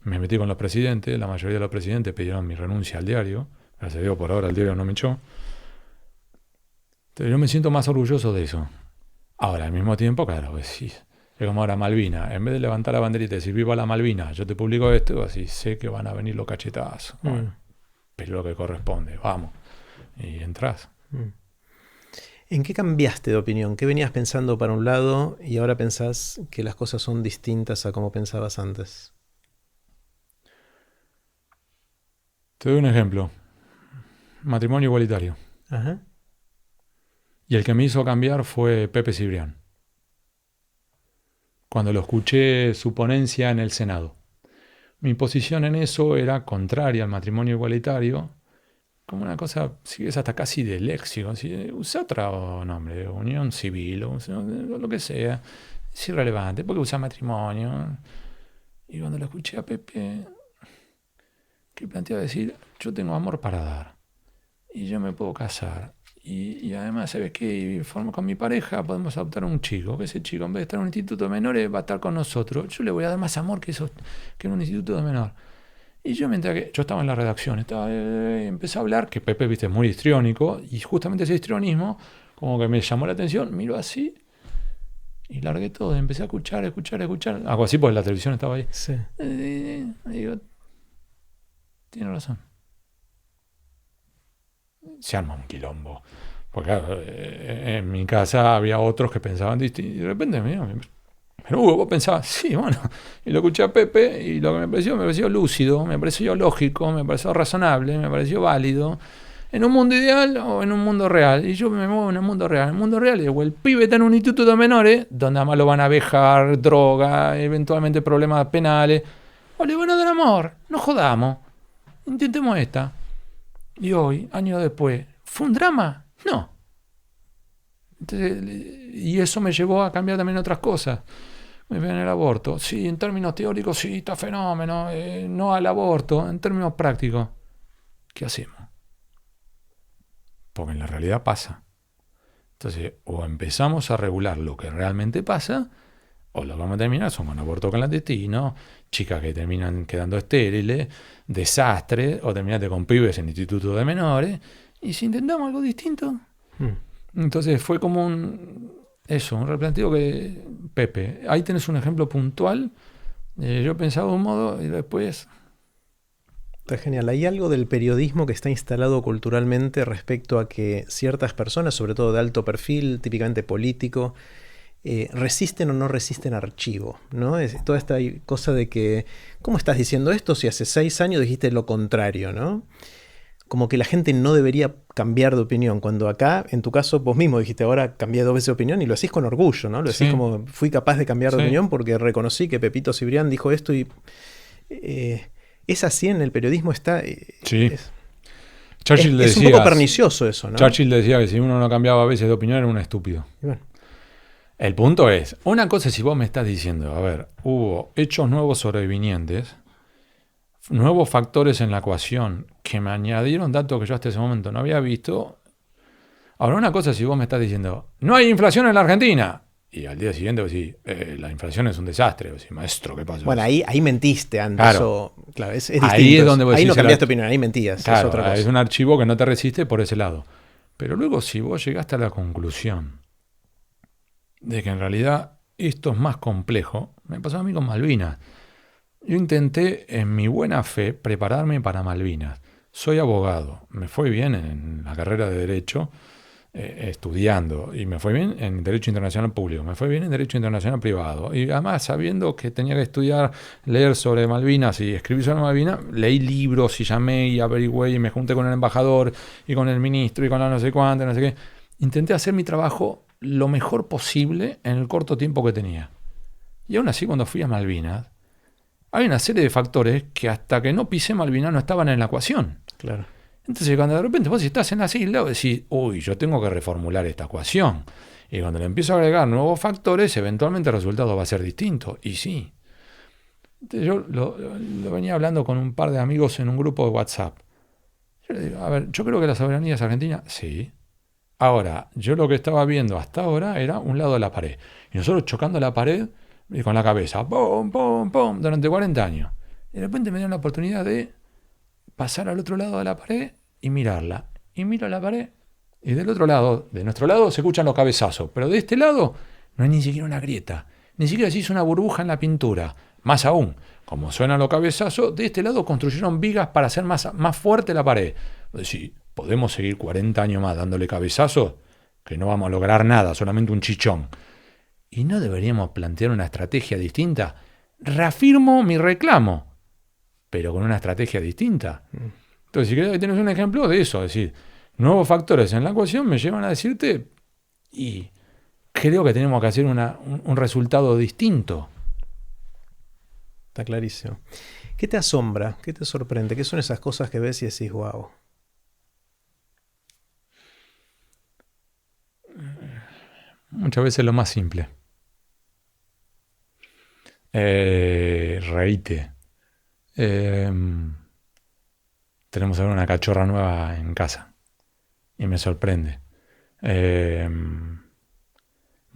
Me metí con los presidentes, la mayoría de los presidentes pidieron mi renuncia al diario. Gracias a Dios, por ahora el diario no me echó. Entonces yo me siento más orgulloso de eso. Ahora, al mismo tiempo, claro, pues sí. Es como ahora Malvina, en vez de levantar la banderita y decir viva la Malvina, yo te publico esto, así sé que van a venir los cachetazos. Bueno, pero lo que corresponde, vamos. Y entras. ¿En qué cambiaste de opinión? ¿Qué venías pensando para un lado y ahora pensás que las cosas son distintas a como pensabas antes? Te doy un ejemplo. Matrimonio igualitario. Ajá. Y el que me hizo cambiar fue Pepe Cibrián. cuando lo escuché su ponencia en el Senado. Mi posición en eso era contraria al matrimonio igualitario, como una cosa, si es hasta casi de léxico, usa otro nombre, unión civil, o lo que sea, es irrelevante, porque usa matrimonio. Y cuando lo escuché a Pepe, que planteaba decir, yo tengo amor para dar, y yo me puedo casar, y además, ¿sabes qué? Con mi pareja podemos adoptar un chico, que ese chico en vez de estar en un instituto de menores va a estar con nosotros, yo le voy a dar más amor que en un instituto de menor. Y yo, mientras que yo estaba en la redacción, empecé a hablar, que Pepe, viste, es muy histriónico, y justamente ese histrionismo como que me llamó la atención, miro así, y largué todo, empecé a escuchar, algo así, porque la televisión estaba ahí. Sí. Digo, tiene razón. Se arma un quilombo. Porque claro, en mi casa había otros que pensaban distinto, y de repente pero Hugo, vos pensabas, sí, bueno, y lo escuché a Pepe, y lo que me pareció lúcido, me pareció lógico, me pareció razonable, me pareció válido, en un mundo ideal o en un mundo real. Y yo me muevo en el mundo real. En el mundo real, digo, el pibe está en un instituto de menores, donde además lo van a vejar, droga, eventualmente problemas penales, o le van a dar amor, no jodamos, intentemos esta. Y hoy, años después, ¿fue un drama? No. Entonces, y eso me llevó a cambiar también otras cosas. Me ven el aborto. Sí, en términos teóricos, sí, está fenómeno. No al aborto. En términos prácticos, ¿qué hacemos? Porque en la realidad pasa. Entonces, o empezamos a regular lo que realmente pasa, o lo vamos a terminar son con aborto clandestino, chicas que terminan quedando estériles, desastre, o terminate con pibes en institutos de menores. Y si intentamos algo distinto... Entonces fue como un replanteo que, Pepe, ahí tenés un ejemplo puntual. Yo pensaba de un modo y después... Está genial. Hay algo del periodismo que está instalado culturalmente respecto a que ciertas personas, sobre todo de alto perfil, típicamente político, resisten o no resisten archivo, ¿no? Toda esta cosa de que, ¿cómo estás diciendo esto si hace 6 años dijiste lo contrario, ¿no? Como que la gente no debería cambiar de opinión, cuando acá, en tu caso, vos mismo dijiste, ahora cambié 2 veces de opinión y lo decís con orgullo, ¿no? Lo decís como, fui capaz de cambiar de opinión porque reconocí que Pepito Cibrián dijo esto y... es así en el periodismo, está... sí. Churchill es decía, un poco pernicioso eso, ¿no? Churchill decía que si uno no cambiaba a veces de opinión era un estúpido. Bueno. El punto es, una cosa es si vos me estás diciendo, a ver, hubo hechos nuevos sobrevinientes, nuevos factores en la ecuación que me añadieron datos que yo hasta ese momento no había visto. Ahora, una cosa es si vos me estás diciendo, no hay inflación en la Argentina, y al día siguiente vos decís, la inflación es un desastre, vos decís, maestro, ¿qué pasa? Bueno, ahí mentiste antes. Claro. Claro, es distinto. Ahí es donde vos ahí decís, no cambiaste opinión, ahí mentías. Claro, es otra cosa. Es un archivo que no te resiste por ese lado. Pero luego, si vos llegaste a la conclusión de que en realidad esto es más complejo, me pasó a mí con Malvinas. Yo intenté, en mi buena fe, prepararme para Malvinas. Soy abogado, me fue bien en la carrera de Derecho, estudiando, y me fue bien en Derecho Internacional Público, me fue bien en Derecho Internacional Privado. Y además, sabiendo que tenía que estudiar, leer sobre Malvinas y escribir sobre Malvinas, leí libros y llamé y averigüé y me junté con el embajador y con el ministro y con la no sé cuánto, no sé qué. Intenté hacer mi trabajo lo mejor posible en el corto tiempo que tenía. Y aún así, cuando fui a Malvinas, hay una serie de factores que hasta que no pisé Malvinas no estaban en la ecuación. Claro. Entonces, cuando de repente vos estás en las islas, decís, uy, yo tengo que reformular esta ecuación. Y cuando le empiezo a agregar nuevos factores, eventualmente el resultado va a ser distinto. Y sí. Entonces, yo lo venía hablando con un par de amigos en un grupo de WhatsApp. Yo le digo, a ver, yo creo que la soberanía es argentina. Sí. Ahora, yo lo que estaba viendo hasta ahora era un lado de la pared. Y nosotros chocando la pared y con la cabeza, pum, pum, pum, durante 40 años. Y de repente me dieron la oportunidad de pasar al otro lado de la pared y mirarla. Y miro la pared y del otro lado, de nuestro lado, se escuchan los cabezazos. Pero de este lado no hay ni siquiera una grieta. Ni siquiera se hizo una burbuja en la pintura. Más aún, como suenan los cabezazos, de este lado construyeron vigas para hacer más fuerte la pared. Es decir, podemos seguir 40 años más dándole cabezazos, que no vamos a lograr nada, solamente un chichón. ¿Y no deberíamos plantear una estrategia distinta? Reafirmo mi reclamo, pero con una estrategia distinta. Entonces, si querés, tenés un ejemplo de eso, es decir, nuevos factores en la ecuación me llevan a decirte, y creo que tenemos que hacer un resultado distinto. Está clarísimo. ¿Qué te asombra? ¿Qué te sorprende? ¿Qué son esas cosas que ves y decís, wow? Muchas veces lo más simple. Reíte. Tenemos ahora una cachorra nueva en casa y me sorprende.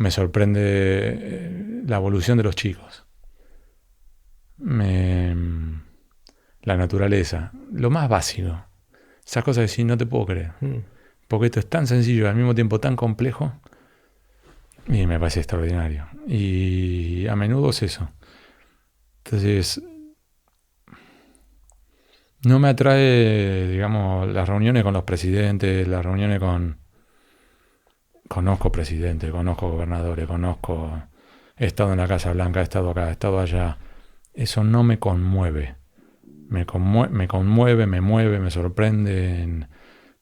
Me sorprende la evolución de los chicos. La naturaleza. Lo más básico. Esas cosas que sí, no te puedo creer. Porque esto es tan sencillo y al mismo tiempo tan complejo. Y me parece extraordinario. Y a menudo es eso. Entonces, no me atrae, digamos, las reuniones con los presidentes, las reuniones con... Conozco presidentes, conozco gobernadores, he estado en la Casa Blanca, he estado acá, he estado allá. Eso no me conmueve. Me conmueve, me mueve, me sorprende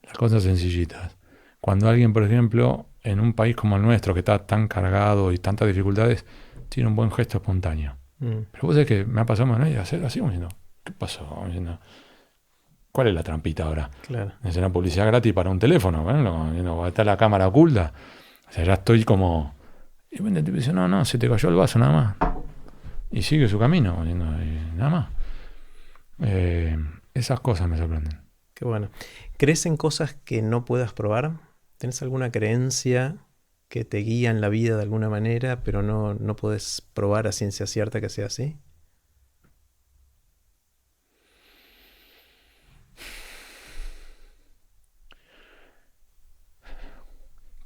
las cosas sencillitas. Cuando alguien, por ejemplo, en un país como el nuestro, que está tan cargado y tantas dificultades, tiene un buen gesto espontáneo. Pero vos sabés que me ha pasado más, ¿no? Y hacer así, como diciendo, ¿qué pasó? Como diciendo, ¿cuál es la trampita ahora? Claro. Es una publicidad gratis para un teléfono, ¿no? Está la cámara oculta. O sea, ya estoy como... Y bueno, te dice, no, se te cayó el vaso nada más. Y sigue su camino, y nada más. Esas cosas me sorprenden. Qué bueno. ¿Crees en cosas que no puedas probar? ¿Tenés alguna creencia que te guía en la vida de alguna manera, pero no puedes probar a ciencia cierta que sea así?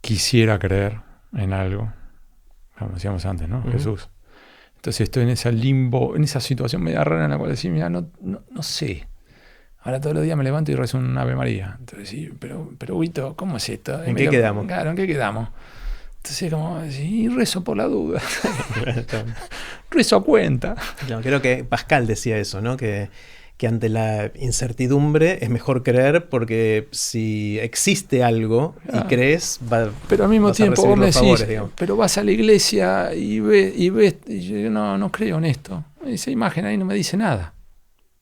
Quisiera creer en algo, como decíamos antes, ¿no? Jesús. Entonces estoy en ese limbo, en esa situación media rara en la cual decir, mira, no sé. Ahora todos los días me levanto y rezo un Ave María. Entonces sí, pero Huguito, ¿cómo es esto? ¿En qué quedamos? Claro, ¿en qué quedamos? Entonces como, sí, rezo por la duda. Rezo a cuenta. Claro, creo que Pascal decía eso, ¿no? Que ante la incertidumbre es mejor creer, porque si existe algo y crees, pero al mismo tiempo vos me decís, favores, pero vas a la iglesia y ves, y yo no creo en esto. Esa imagen ahí no me dice nada.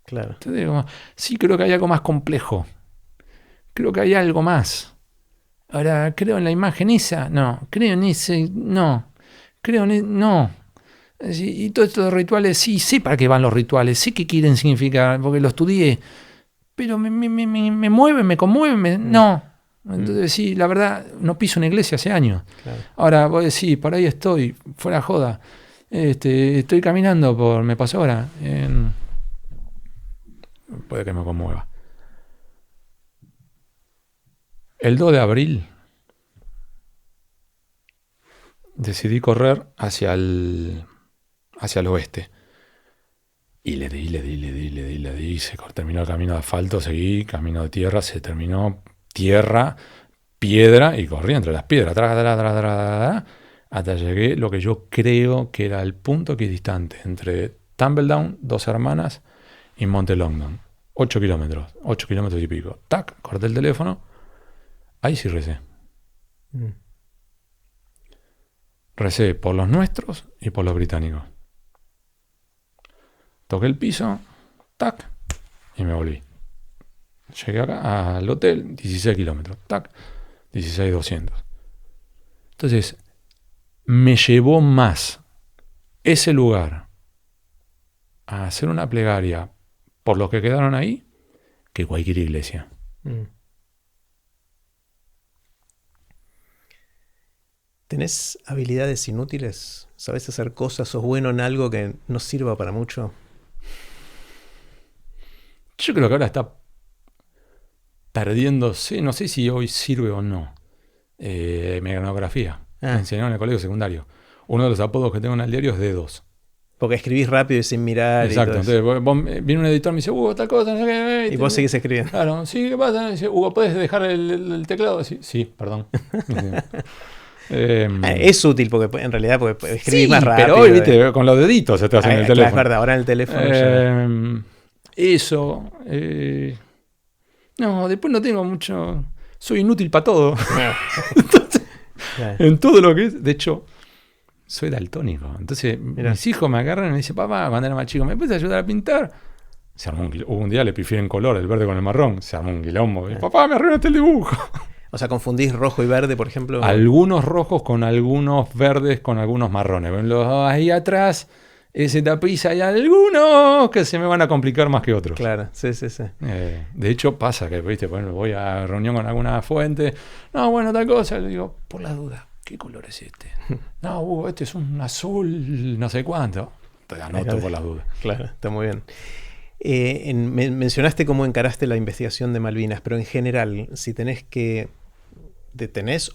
Claro. Entonces digo, sí, creo que hay algo más complejo. Creo que hay algo más. Ahora, ¿creo en la imagen esa? No. ¿Creo en ese? No. ¿Creo en no? Y todos estos rituales, sí, sé para qué van los rituales, sé qué quieren significar, porque lo estudié, pero me mueven, me conmueven, no. Entonces sí, la verdad, no piso una iglesia hace años. Claro. Ahora, vos decís, por ahí estoy, fuera joda, estoy caminando me pasó ahora, puede que me conmueva. El 2 de abril decidí correr hacia el oeste. Y le di. Se terminó el camino de asfalto, seguí, camino de tierra, se terminó tierra, piedra, y corrí entre las piedras, hasta llegué lo que yo creo que era el punto equidistante entre Tumbledown, Dos Hermanas y Monte Longdon. 8 kilómetros y pico. Tac, corté el teléfono. Ahí sí recé. Recé por los nuestros y por los británicos. Toqué el piso, tac, y me volví. Llegué acá al hotel, 16 kilómetros, tac, 16,200. Entonces, me llevó más ese lugar a hacer una plegaria por los que quedaron ahí que cualquier iglesia. ¿Tenés habilidades inútiles? ¿Sabés hacer cosas? ¿Sos bueno en algo que no sirva para mucho? Yo creo que ahora está perdiéndose, no sé si hoy sirve o no, mecanografía. Me enseñaron en el colegio secundario. Uno de los apodos que tengo en el diario es dedos. Porque escribís rápido y sin mirar. Exacto. Y todo entonces viene un editor y me dice, Hugo, tal cosa, no sé qué. Y vos seguís escribiendo. Claro, sí, ¿qué pasa? Me dice, Hugo, ¿puedes dejar el teclado? Sí, perdón. Es útil porque en realidad escribís más rápido. Pero hoy, viste, con los deditos se te hacen en el teléfono. Es verdad, ahora en el teléfono eso. No, después no tengo mucho. Soy inútil para todo. Entonces, En todo lo que es. De hecho, soy daltónico. Entonces, Mirá. mis hijos me agarran y me dicen, papá, cuando era más chico, ¿me puedes ayudar a pintar? Se armó un día le pifié en color, el verde con el marrón. Se armó un quilombo. Y, papá, me arruinaste el dibujo. O sea, confundís rojo y verde, por ejemplo. Algunos rojos con algunos verdes con algunos marrones. Ven ahí atrás, ese tapiz, hay algunos que se me van a complicar más que otros. Claro, sí. De hecho, pasa que, viste, bueno, voy a reunión con alguna fuente. No, bueno, tal cosa. Le digo, por la duda, ¿qué color es este? No, este es un azul, no sé cuánto. Te anoto por las dudas. Claro, está muy bien. Mencionaste cómo encaraste la investigación de Malvinas, pero en general, si tenés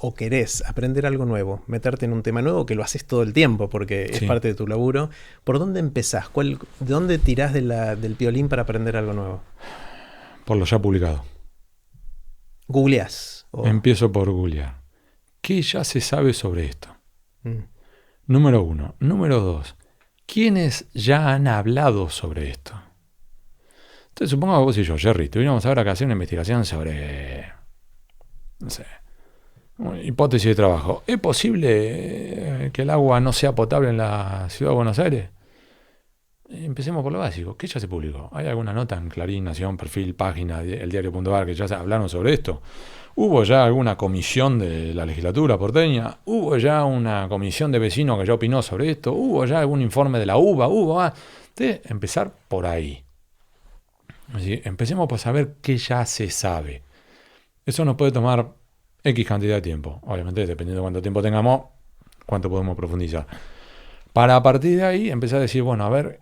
o querés aprender algo nuevo, meterte en un tema nuevo, que lo haces todo el tiempo porque es parte de tu laburo, ¿por dónde empezás? ¿De dónde tirás del piolín para aprender algo nuevo? Por lo ya publicado. ¿Googleás? Empiezo por googlear. ¿Qué ya se sabe sobre esto? Número 1. Número 2. ¿Quiénes ya han hablado sobre esto? Entonces, supongo que vos y yo, Jerry, tuviéramos ahora que hacer una investigación sobre, no sé, una hipótesis de trabajo. ¿Es posible que el agua no sea potable en la ciudad de Buenos Aires? Empecemos por lo básico. ¿Qué ya se publicó? ¿Hay alguna nota en Clarín, Nación, Perfil, Página, eldiario.ar que ya hablaron sobre esto? ¿Hubo ya alguna comisión de la legislatura porteña? ¿Hubo ya una comisión de vecinos que ya opinó sobre esto? ¿Hubo ya algún informe de la UBA? Empezar por ahí. Así, empecemos por saber qué ya se sabe. Eso nos puede tomar X cantidad de tiempo. Obviamente, dependiendo de cuánto tiempo tengamos, cuánto podemos profundizar. Para a partir de ahí empezar a decir, bueno, a ver,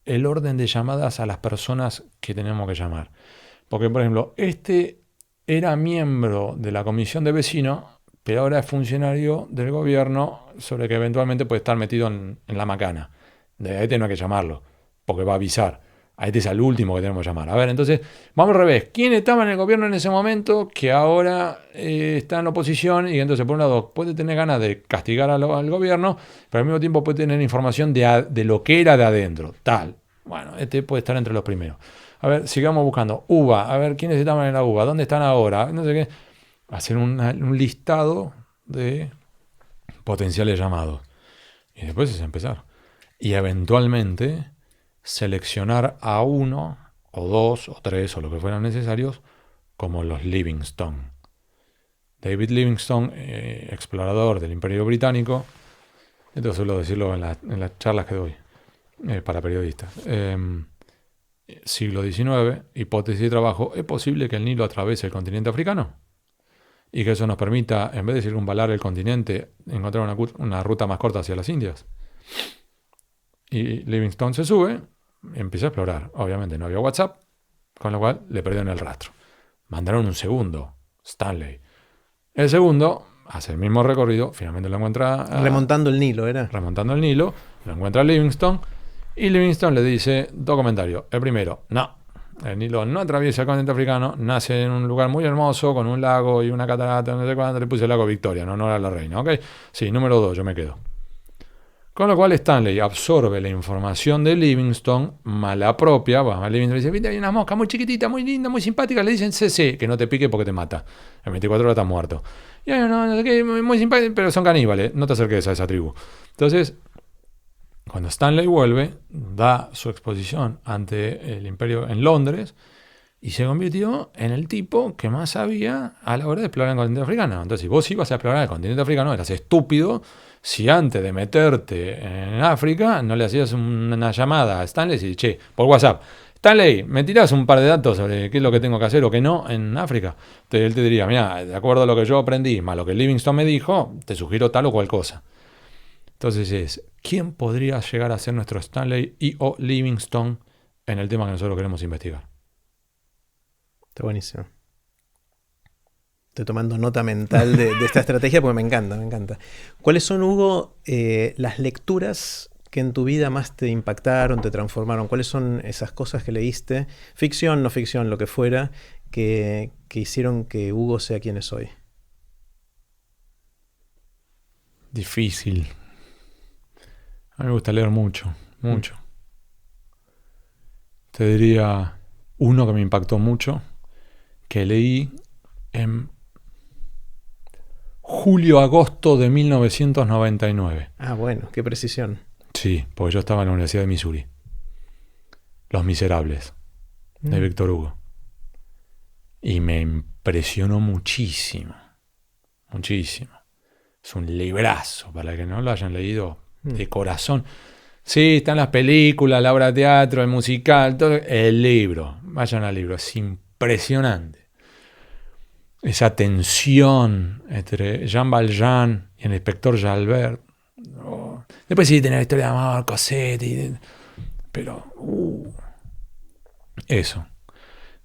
el orden de llamadas a las personas que tenemos que llamar. Porque, por ejemplo, este era miembro de la comisión de vecinos, pero ahora es funcionario del gobierno sobre que eventualmente puede estar metido en la macana. De ahí no hay que llamarlo, porque va a avisar. A este es el último que tenemos que llamar. A ver, entonces, vamos al revés. ¿Quién estaba en el gobierno en ese momento que ahora está en la oposición? Y entonces, por un lado, puede tener ganas de castigar al gobierno, pero al mismo tiempo puede tener información de lo que era de adentro. Tal. Bueno, este puede estar entre los primeros. A ver, sigamos buscando. UBA. A ver, ¿quiénes estaban en la UBA? ¿Dónde están ahora? No sé qué. Hacer un listado de potenciales llamados. Y después es empezar. Y eventualmente seleccionar a uno, o dos, o tres, o lo que fueran necesarios, como los Livingstone. David Livingstone, explorador del Imperio Británico, esto suelo decirlo en las charlas que doy para periodistas. Siglo XIX, hipótesis de trabajo, ¿es posible que el Nilo atraviese el continente africano? Y que eso nos permita, en vez de circunvalar el continente, encontrar una ruta más corta hacia las Indias. Y Livingstone se sube y empieza a explorar. Obviamente no había WhatsApp, con lo cual le perdieron el rastro. Mandaron un segundo, Stanley. El segundo hace el mismo recorrido, finalmente lo encuentra... Remontando el Nilo, ¿era? Remontando el Nilo, lo encuentra Livingstone, y Livingstone le dice dos comentarios. El primero, no, el Nilo no atraviesa el continente africano, nace en un lugar muy hermoso, con un lago y una catarata, no sé cuánto, le puse el lago Victoria, no honor a la reina, ¿ok? Sí, número 2, yo me quedo. Con lo cual Stanley absorbe la información de Livingstone, mala propia. Bueno, Livingstone dice, viste, hay una mosca muy chiquitita, muy linda, muy simpática. Le dicen, sí, que no te pique porque te mata. En 24 horas estás muerto. Y no sé qué, muy simpática, pero son caníbales. No te acerques a esa tribu. Entonces, cuando Stanley vuelve, da su exposición ante el imperio en Londres y se convirtió en el tipo que más sabía a la hora de explorar el continente africano. Entonces, si vos ibas a explorar el continente africano, eras estúpido si antes de meterte en África no le hacías una llamada a Stanley y che, por WhatsApp, Stanley, ¿me tirás un par de datos sobre qué es lo que tengo que hacer o qué no en África? Entonces él te diría, mira, de acuerdo a lo que yo aprendí, más lo que Livingstone me dijo, te sugiero tal o cual cosa. Entonces ¿quién podría llegar a ser nuestro Stanley y o Livingstone en el tema que nosotros queremos investigar? Está buenísimo. Estoy tomando nota mental de esta estrategia porque me encanta. ¿Cuáles son, Hugo, las lecturas que en tu vida más te impactaron, te transformaron? ¿Cuáles son esas cosas que leíste, ficción, no ficción, lo que fuera, que hicieron que Hugo sea quien es hoy? Difícil. A mí me gusta leer mucho. Te diría uno que me impactó mucho, que leí julio-agosto de 1999. Ah, bueno, qué precisión. Sí, porque yo estaba en la Universidad de Missouri. Los Miserables, de Víctor Hugo. Y me impresionó muchísimo. Muchísimo. Es un librazo, para que no lo hayan leído de corazón. Sí, están las películas, la obra de teatro, el musical, todo. El libro, vayan al libro, es impresionante. Esa tensión entre Jean Valjean y el inspector Jalbert. Oh. Después sí tiene la historia de amor, Cosette, pero eso.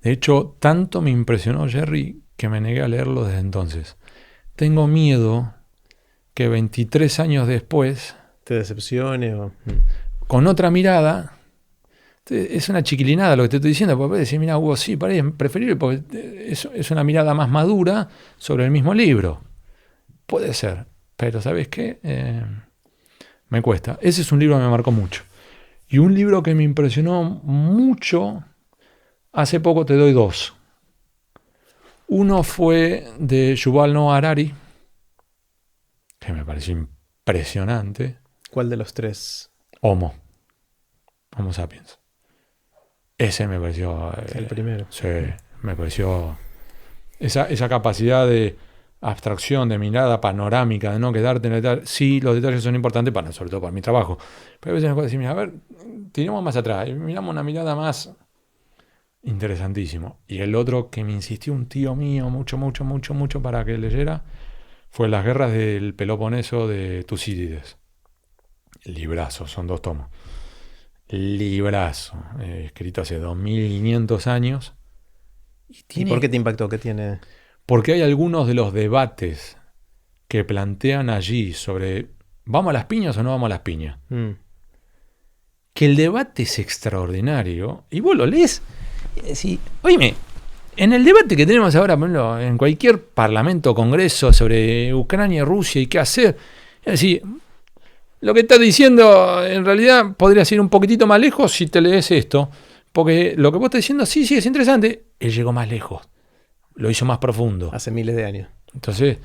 De hecho, tanto me impresionó Jerry que me negué a leerlo desde entonces. Tengo miedo que 23 años después, ¿Te decepcione o...? con otra mirada, es una chiquilinada lo que te estoy diciendo, porque puedes decir, mira, Hugo, sí, para es preferible porque es una mirada más madura sobre el mismo libro. Puede ser, pero ¿sabes qué? Me cuesta. Ese es un libro que me marcó mucho. Y un libro que me impresionó mucho, hace poco te doy dos. Uno fue de Yuval Noah Harari, que me pareció impresionante. ¿Cuál de los tres? Homo sapiens. Ese me pareció... El primero. Sí, me pareció... Esa capacidad de abstracción, de mirada panorámica, de no quedarte en el detalle. Sí, los detalles son importantes, sobre todo para mi trabajo. Pero a veces me puedo decir, mira, a ver, tiremos más atrás, miramos una mirada más... Interesantísimo. Y el otro que me insistió un tío mío mucho para que leyera fue Las guerras del Peloponeso de Tucídides. Librazo, son 2 tomos. Librazo, escrito hace 2500 años. ¿Y por qué te impactó? ¿Qué tiene? Porque hay algunos de los debates que plantean allí sobre ¿vamos a las piñas o no vamos a las piñas? Que el debate es extraordinario. Y vos lo lees. Sí, oíme, en el debate que tenemos ahora, por ejemplo, en cualquier parlamento o congreso sobre Ucrania y Rusia y qué hacer, es decir, lo que estás diciendo en realidad podría ir un poquitito más lejos si te lees esto, porque lo que vos estás diciendo sí es interesante, él llegó más lejos, lo hizo más profundo. Hace miles de años. Entonces,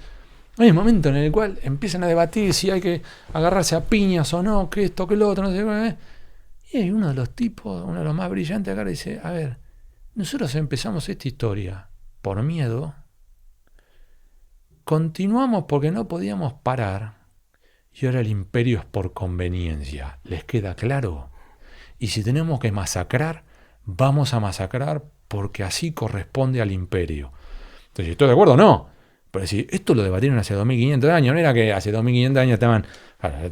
hay un momento en el cual empiezan a debatir si hay que agarrarse a piñas o no, que esto, que lo otro, no sé qué. Y hay uno de los tipos, uno de los más brillantes acá, dice, a ver, nosotros empezamos esta historia por miedo, continuamos porque no podíamos parar y ahora el imperio es por conveniencia. ¿Les queda claro? Y si tenemos que masacrar, vamos a masacrar porque así corresponde al imperio. Entonces, ¿estoy de acuerdo o no? Pero si esto lo debatieron hace 2500 años, no era que hace 2500 años estaban,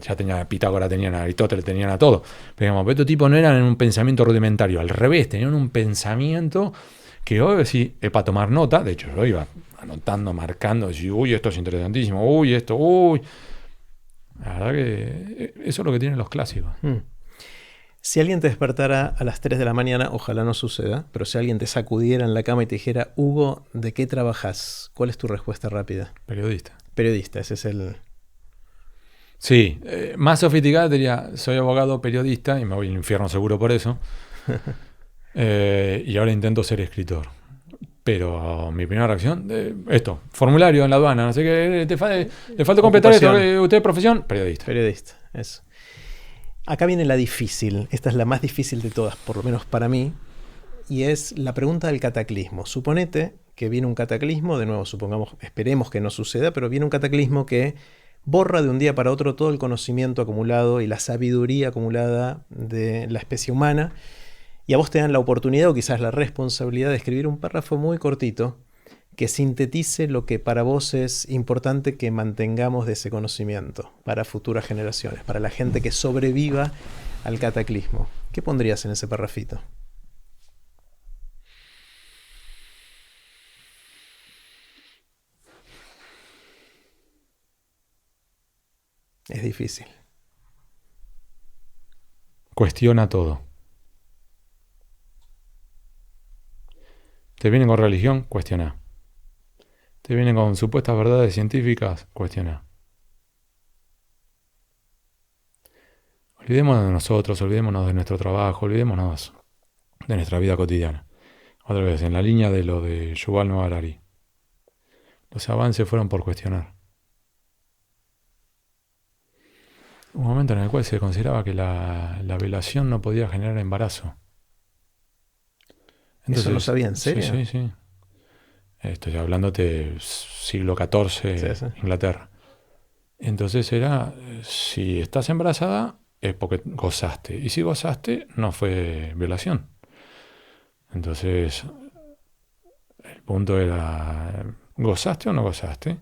ya tenía Pitágoras, tenían a Aristóteles, tenían a todo, pero digamos, estos tipos no eran en un pensamiento rudimentario, al revés, tenían un pensamiento que hoy sí es para tomar nota. De hecho yo iba anotando, marcando, decir, uy, esto es interesantísimo, uy, esto, uy. La verdad que eso es lo que tienen los clásicos. Si alguien te despertara a las 3 de la mañana, ojalá no suceda, pero si alguien te sacudiera en la cama y te dijera, Hugo, ¿de qué trabajas? ¿Cuál es tu respuesta rápida? Periodista. Periodista, ese es el... Sí, más sofisticada diría, soy abogado periodista y me voy al infierno seguro por eso. Y ahora intento ser escritor. Pero mi primera reacción, esto, formulario en la aduana, no sé qué, le falta completar esto, ¿usted profesión? Periodista. Periodista, eso. Acá viene la difícil, esta es la más difícil de todas, por lo menos para mí, y es la pregunta del cataclismo. Suponete que viene un cataclismo, de nuevo, supongamos, esperemos que no suceda, pero viene un cataclismo que borra de un día para otro todo el conocimiento acumulado y la sabiduría acumulada de la especie humana, y a vos te dan la oportunidad o quizás la responsabilidad de escribir un párrafo muy cortito que sintetice lo que para vos es importante que mantengamos de ese conocimiento para futuras generaciones, para la gente que sobreviva al cataclismo. ¿Qué pondrías en ese párrafito? Es difícil. Cuestiona todo. Te vienen con religión, cuestiona. Te vienen con supuestas verdades científicas, cuestiona. Olvidémonos de nosotros, olvidémonos de nuestro trabajo, olvidémonos de nuestra vida cotidiana. Otra vez, en la línea de lo de Yuval Noah Harari. Los avances fueron por cuestionar. un momento en el cual se consideraba que la violación no podía generar embarazo. Entonces, ¿Eso lo sabía en serio? Sí, sí, sí. Estoy hablándote siglo XIV, Sí, sí. Inglaterra. Entonces era, si estás embarazada es porque gozaste. Y si gozaste, no fue violación. Entonces, el punto era, ¿gozaste o no gozaste?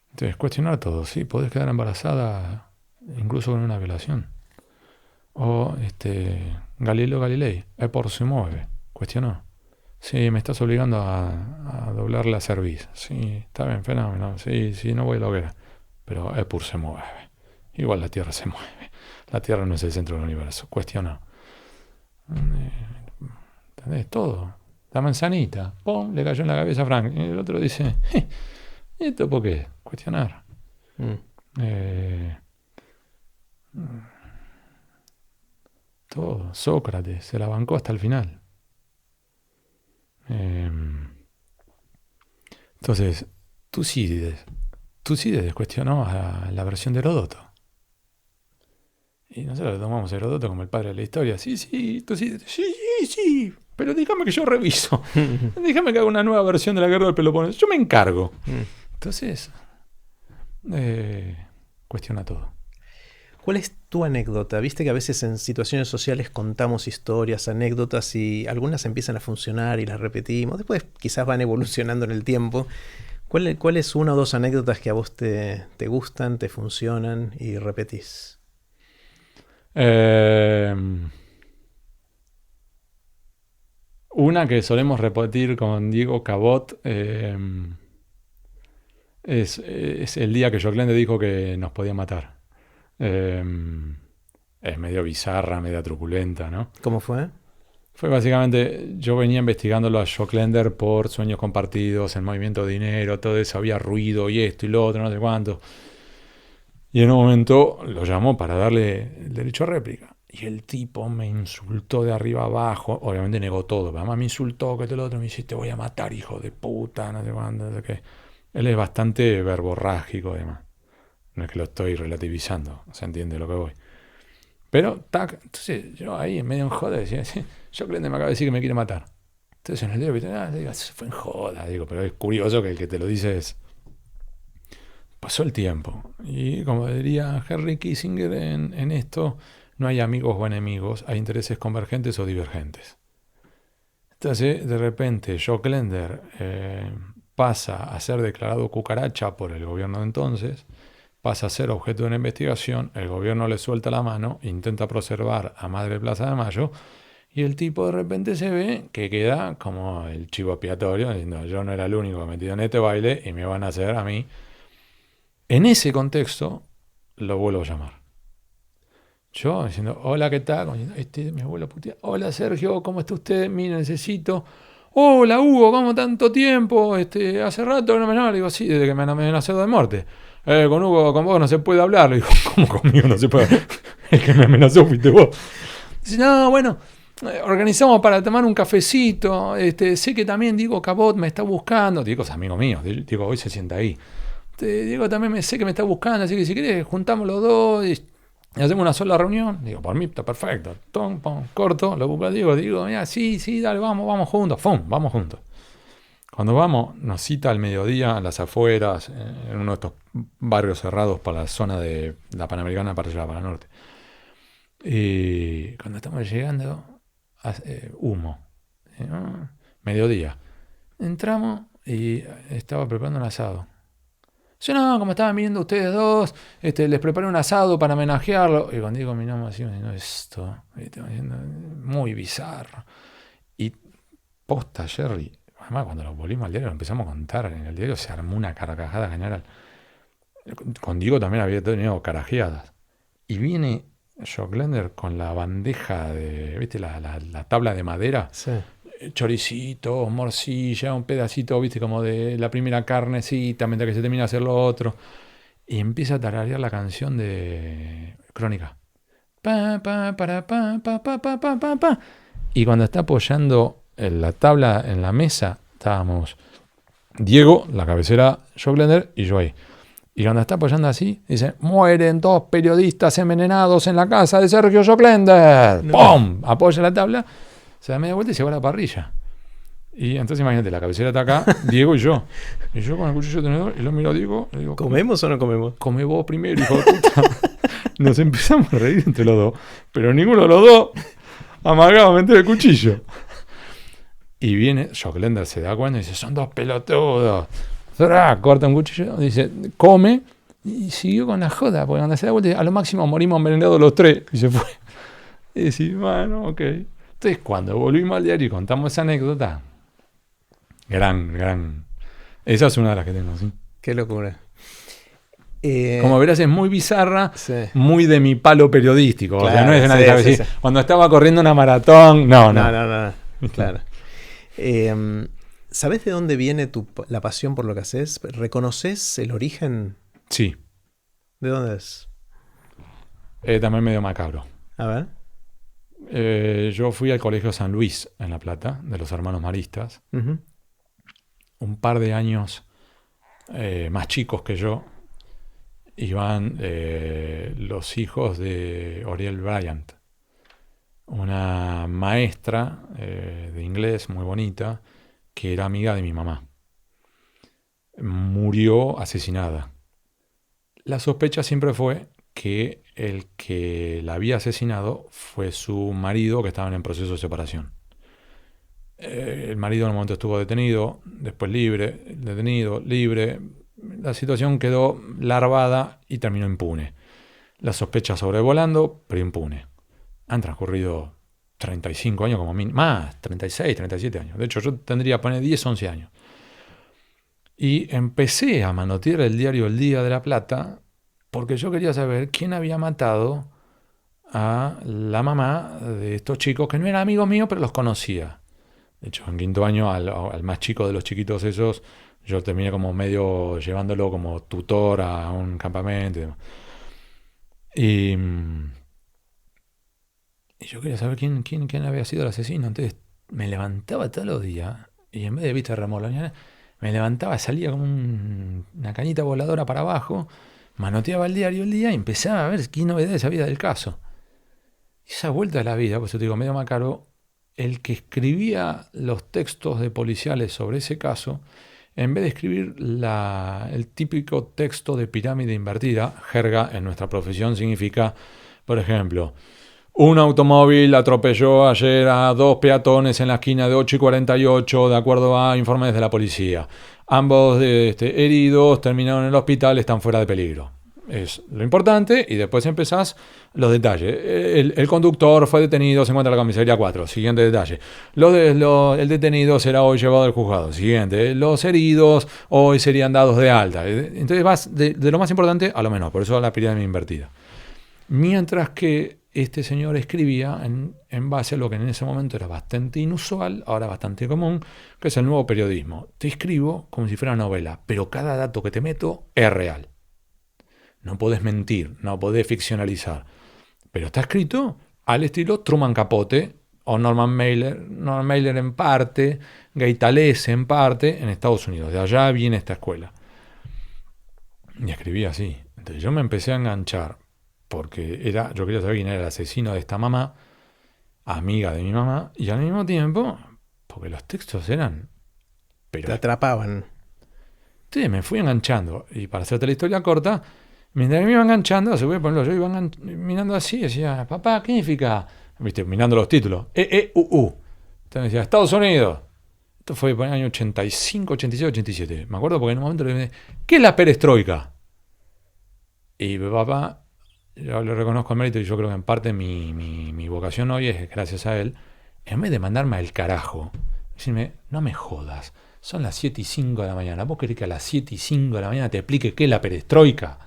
Entonces, cuestionar todo. Sí, podés quedar embarazada incluso con una violación. O Galileo Galilei, es por se mueve. Cuestionó. Sí, me estás obligando a doblar la cerviz. Sí, está bien, fenómeno. Sí, sí, no voy a la hoguera. Pero Epur se mueve. Igual la Tierra se mueve. La Tierra no es el centro del universo. Cuestionó. ¿Entendés? Todo. La manzanita. ¡Pum! Le cayó en la cabeza a Frank. Y el otro dice, ¿y esto por qué? Cuestionar. Eh, todo. Sócrates se la bancó hasta el final. Entonces, Tucídides cuestionó a la versión de Heródoto. Y nosotros tomamos a Heródoto como el padre de la historia. Sí, sí, Tucídides. Sí, sí, sí. Pero déjame que yo reviso. Déjame que haga una nueva versión de la guerra del Peloponeso. Yo me encargo. Entonces, cuestiona todo. ¿Cuál es tu anécdota? Viste que a veces en situaciones sociales contamos historias, anécdotas y algunas empiezan a funcionar y las repetimos. Después quizás van evolucionando en el tiempo. ¿Cuál es una o dos anécdotas que a vos te gustan, te funcionan y repetís? Una que solemos repetir con Diego Cabot es el día que Joclende dijo que nos podía matar. Es medio bizarra, medio truculenta, ¿no? ¿Cómo fue? Fue básicamente, yo venía investigándolo a Joclender por sueños compartidos, el movimiento de dinero, todo eso, había ruido y esto y lo otro, no sé cuánto. Y en un momento lo llamó para darle el derecho a réplica. Y el tipo me insultó de arriba abajo, obviamente negó todo, pero además me insultó, que todo lo otro, me dice, te voy a matar, hijo de puta, no sé cuánto, no sé qué. Él es bastante verborrágico, además. No es que lo estoy relativizando, se entiende lo que voy. Pero, tac, entonces yo ahí en medio en joda decía, sí, yo creo que me acaba de decir que me quiere matar. Entonces en el diario, digo, se fue en joda, digo, pero es curioso que el que te lo dice es... Pasó el tiempo. Y como diría Henry Kissinger en esto, no hay amigos o enemigos, hay intereses convergentes o divergentes. Entonces, de repente, Joclender pasa a ser declarado cucaracha por el gobierno de entonces, pasa a ser objeto de una investigación, el gobierno le suelta la mano, intenta preservar a Madre Plaza de Mayo, y el tipo de repente se ve que queda como el chivo expiatorio, diciendo, yo no era el único metido en este baile y me van a hacer a mí. En ese contexto, lo vuelvo a llamar. Yo diciendo, hola, ¿qué tal? Mi abuelo putea, hola Sergio, ¿cómo está usted? Mira, necesito... Hola Hugo, ¿cómo tanto tiempo? Hace rato que no me llama. Le digo, sí, desde que me amenazó de muerte. Con Hugo, con vos no se puede hablar. Le digo, ¿cómo conmigo no se puede hablar? El que me amenazó fuiste vos. Dice, no, bueno, organizamos para tomar un cafecito. Sé que también Diego Cabot me está buscando. Diego es amigo mío, Diego hoy se sienta ahí. Diego también sé que me está buscando, así que si querés juntamos los dos y hacemos una sola reunión. Digo, por mí está perfecto. Tom, pom, corto, lo busco a Diego, digo, mira, sí, dale, vamos juntos. ¡Fum! Vamos juntos. Cuando vamos, nos cita al mediodía a las afueras, en uno de estos barrios cerrados para la zona de la Panamericana para allá, para el norte. Y cuando estamos llegando, humo. Mediodía. Entramos y estaba preparando un asado. Yo no, como estaban viendo ustedes dos, les preparé un asado para homenajearlo. Y cuando digo mi nombre así, me digo, esto, muy bizarro. Y posta, Jerry, además cuando lo volvimos al diario, lo empezamos a contar en el diario, se armó una carcajada general. Con Diego también había tenido carajeadas. Y viene Joclender con la bandeja de, ¿viste? La tabla de madera. Sí. Choricitos, morcilla, un pedacito, viste, como de la primera carnecita, mientras que se termina de hacer lo otro. Y empieza a tararear la canción de Crónica. Pa, pa, para, pa, pa, pa, pa, pa, pa, pa. Y cuando está apoyando la tabla en la mesa, estábamos Diego, la cabecera Joclender y yo ahí. Y cuando está apoyando así, dice, mueren 2 periodistas envenenados en la casa de Sergio Joclender. No. ¡Pum! Apoya la tabla, se da media vuelta y se va a la parrilla. Y entonces imagínate, la cabecera está acá, Diego y yo. Y yo con el cuchillo tenedor, y lo miro a Diego, y le digo, ¿Comemos o no comemos? come vos primero, hijo de puta. Nos empezamos a reír entre los dos, pero ninguno de los dos amagaba a meter el cuchillo. Y viene, Joclender se da cuenta y dice, son 2 pelotudos. Corta un cuchillo, dice, come, y siguió con la joda, porque cuando se da vuelta, a lo máximo morimos envenenados los 3, y se fue. Y decís, bueno, ok. Entonces, cuando volvimos al diario y contamos esa anécdota, gran. Esa es una de las que tengo, sí. Qué locura. Como verás, es muy bizarra, Sí. muy de mi palo periodístico. Claro, o sea, no es de nadie sí, sabe sí, decir, sí. cuando estaba corriendo una maratón, no. No. Claro. ¿Sabés de dónde viene la pasión por lo que haces? ¿Reconoces el origen? Sí, ¿De dónde es? también medio macabro. A ver. Yo fui al Colegio San Luis en La Plata, de los hermanos maristas. Ujú. Un par de años más chicos que yo, iban los hijos de Oriel Bryant, una maestra de inglés muy bonita, que era amiga de mi mamá. Murió asesinada. La sospecha siempre fue que el que la había asesinado fue su marido, que estaban en proceso de separación. El marido en un momento estuvo detenido, después libre, detenido, libre. La situación quedó larvada y terminó impune. La sospecha sobrevolando, pero impune. Han transcurrido 35 años como mínimo, más, 36, 37 años. De hecho, yo tendría que poner 10, 11 años. Y empecé a manotear el diario El Día de la Plata porque yo quería saber quién había matado a la mamá de estos chicos, que no eran amigos míos, pero los conocía. De hecho, en quinto año, al más chico de los chiquitos esos, yo terminé como medio llevándolo como tutor a un campamento y demás. Y yo quería saber quién había sido el asesino. Entonces me levantaba todos los días y en vez de vista remolonear, me levantaba, salía como una cañita voladora para abajo, manoteaba el diario El Día y empezaba a ver qué novedades había del caso. Y esa vuelta de la vida, pues yo te digo, medio macaro, el que escribía los textos de policiales sobre ese caso, en vez de escribir el típico texto de pirámide invertida, jerga en nuestra profesión significa, por ejemplo, un automóvil atropelló ayer a 2 peatones en la esquina de 8 y 48, de acuerdo a informes de la policía. Ambos heridos terminaron en el hospital, están fuera de peligro. Es lo importante, y después empezás los detalles. El conductor fue detenido, se encuentra en la comisaría 4. Siguiente detalle. El detenido será hoy llevado al juzgado. Siguiente. Los heridos hoy serían dados de alta. Entonces vas de lo más importante a lo menor. Por eso la pirámide invertida. Mientras que este señor escribía en base a lo que en ese momento era bastante inusual, ahora bastante común, que es el nuevo periodismo. Te escribo como si fuera novela, pero cada dato que te meto es real. No podés mentir, no podés ficcionalizar. Pero está escrito al estilo Truman Capote o Norman Mailer en parte, Gaitales en parte, en Estados Unidos. De allá viene esta escuela. Y escribí así. Entonces yo me empecé a enganchar porque yo quería saber quién era el asesino de esta mamá, amiga de mi mamá, y al mismo tiempo, porque los textos eran... Te atrapaban. Entonces me fui enganchando. Y para hacerte la historia corta, mientras me iba enganchando, yo iba mirando así y decía, papá, ¿qué significa? ¿Viste? Mirando los títulos. Entonces decía, Estados Unidos. Esto fue por el año 85, 86, 87. Me acuerdo porque en un momento le dije, ¿qué es la perestroika? Y papá, yo le reconozco el mérito y yo creo que en parte mi vocación hoy es gracias a él. En vez de mandarme al carajo, decirme, no me jodas, son las 7 y 5 de la mañana. ¿Vos querés que a las 7 y 5 de la mañana te explique qué es la perestroika?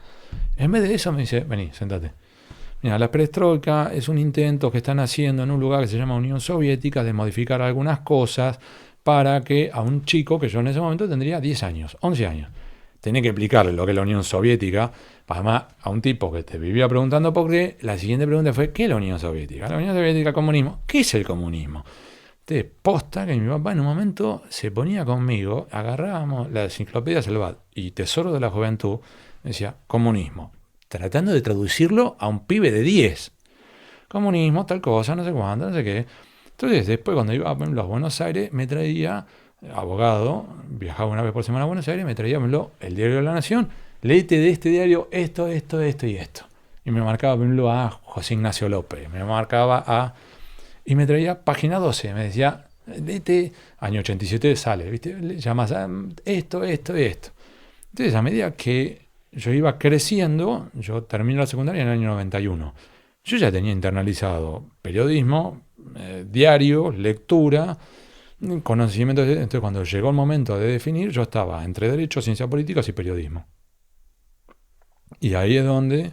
En vez de eso me dice, vení, sentate. Mira, la perestroika es un intento que están haciendo en un lugar que se llama Unión Soviética de modificar algunas cosas para que a un chico, que yo en ese momento tendría 10 años, 11 años, tenía que explicarle lo que es la Unión Soviética, además a un tipo que te vivía preguntando por qué. La siguiente pregunta fue, ¿qué es la Unión Soviética? La Unión Soviética, el comunismo. ¿Qué es el comunismo? Entonces, posta que mi papá en un momento se ponía conmigo, agarrábamos la enciclopedia Salvat y Tesoro de la Juventud, Me decía, comunismo. Tratando de traducirlo a un pibe de 10. Comunismo, tal cosa, no sé cuánto, no sé qué. Entonces, después cuando iba a Buenos Aires, me traía, abogado, viajaba una vez por semana a Buenos Aires, me traía el diario de la Nación, léete de este diario esto y esto. Y me marcaba a José Ignacio López, me marcaba y me traía página 12, me decía, léete, año 87 sale, ¿viste? Llamas a esto. Entonces, a medida que yo iba creciendo, yo terminé la secundaria en el año 91. Yo ya tenía internalizado periodismo, diario, lectura, conocimiento. Entonces, cuando llegó el momento de definir, yo estaba entre Derecho, Ciencias Políticas y Periodismo. Y ahí es donde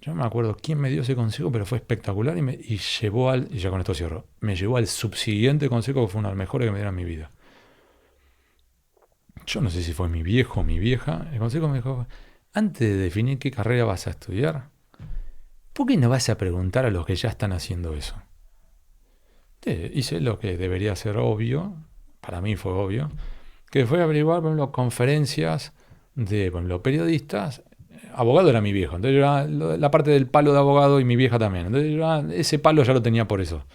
yo me acuerdo quién me dio ese consejo, pero fue espectacular y ya con esto cierro, me llevó al subsiguiente consejo que fue uno de los mejores que me dieron en mi vida. Yo no sé si fue mi viejo o mi vieja, el consejo me dijo, antes de definir qué carrera vas a estudiar, ¿por qué no vas a preguntar a los que ya están haciendo eso? Hice lo que debería ser obvio, para mí fue obvio, que fue averiguar, por ejemplo, conferencias de, por ejemplo, periodistas. Abogado era mi viejo, entonces yo era la parte del palo de abogado y mi vieja también. Entonces ese palo ya lo tenía por eso.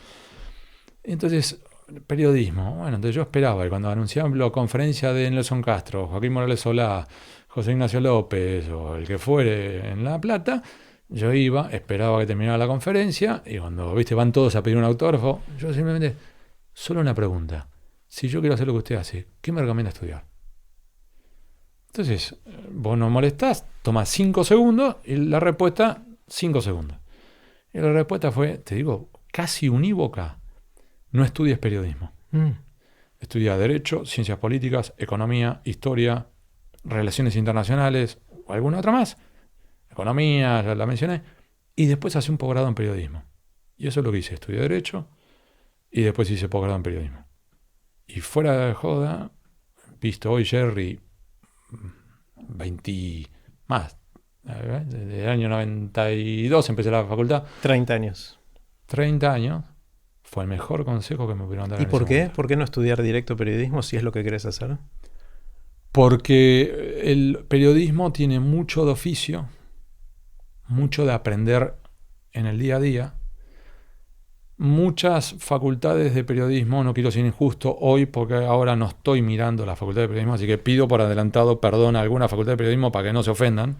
Entonces, periodismo. Bueno, entonces yo esperaba y cuando anunciaban la conferencia de Nelson Castro, Joaquín Morales Solá, José Ignacio López o el que fuere en La Plata, yo iba, esperaba que terminara la conferencia y cuando, viste, van todos a pedir un autógrafo, yo simplemente, solo una pregunta. Si yo quiero hacer lo que usted hace, ¿qué me recomienda estudiar? Entonces, vos no molestás, tomás 5 segundos y la respuesta, 5 segundos. Y la respuesta fue, te digo, casi unívoca, no estudies periodismo. Estudia Derecho, Ciencias Políticas, Economía, Historia, Relaciones Internacionales, o alguna otra más. Economía, ya la mencioné, y después hace un posgrado en periodismo. Y eso es lo que hice, estudié Derecho y después hice posgrado en periodismo. Y fuera de joda, visto hoy Jerry, 20 más, desde el año 92 empecé la facultad. 30 años. 30 años, fue el mejor consejo que me pudieron dar. ¿Y por qué? ¿Por qué no estudiar directo periodismo si es lo que querés hacer? Porque el periodismo tiene mucho de oficio, mucho de aprender en el día a día. Muchas facultades de periodismo, no quiero ser injusto hoy porque ahora no estoy mirando la facultad de periodismo, así que pido por adelantado perdón a alguna facultad de periodismo para que no se ofendan.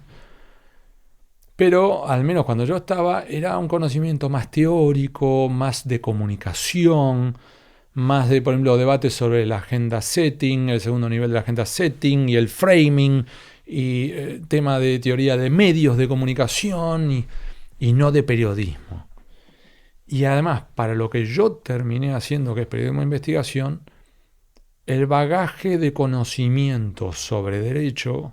Pero al menos cuando yo estaba era un conocimiento más teórico, más de comunicación, más de, por ejemplo, debates sobre la agenda setting, el segundo nivel de la agenda setting y el framing, y tema de teoría de medios de comunicación y no de periodismo. Y además, para lo que yo terminé haciendo, que es periodismo de investigación, el bagaje de conocimiento sobre derecho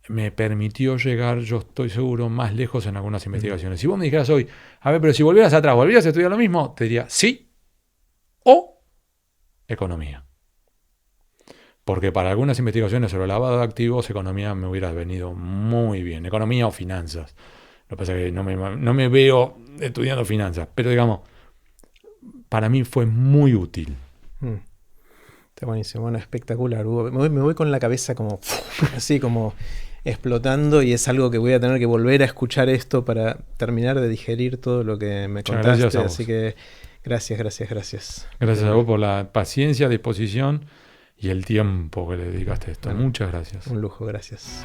me permitió llegar, yo estoy seguro, más lejos en algunas investigaciones. Si vos me dijeras hoy, a ver, pero si volvieras atrás, ¿volvías a estudiar lo mismo? Te diría sí o economía. Porque para algunas investigaciones sobre lavado de activos, economía me hubiera venido muy bien. Economía o finanzas. Lo que pasa es que no me veo estudiando finanzas. Pero digamos, para mí fue muy útil. Está buenísimo. Bueno, espectacular, Hugo. Me voy con la cabeza como así como explotando y es algo que voy a tener que volver a escuchar esto para terminar de digerir todo lo que me contaste. Gracias a vos. Así que gracias. Gracias a vos por la paciencia, disposición y el tiempo que le dedicaste a esto. Bueno, muchas gracias. Un lujo, gracias.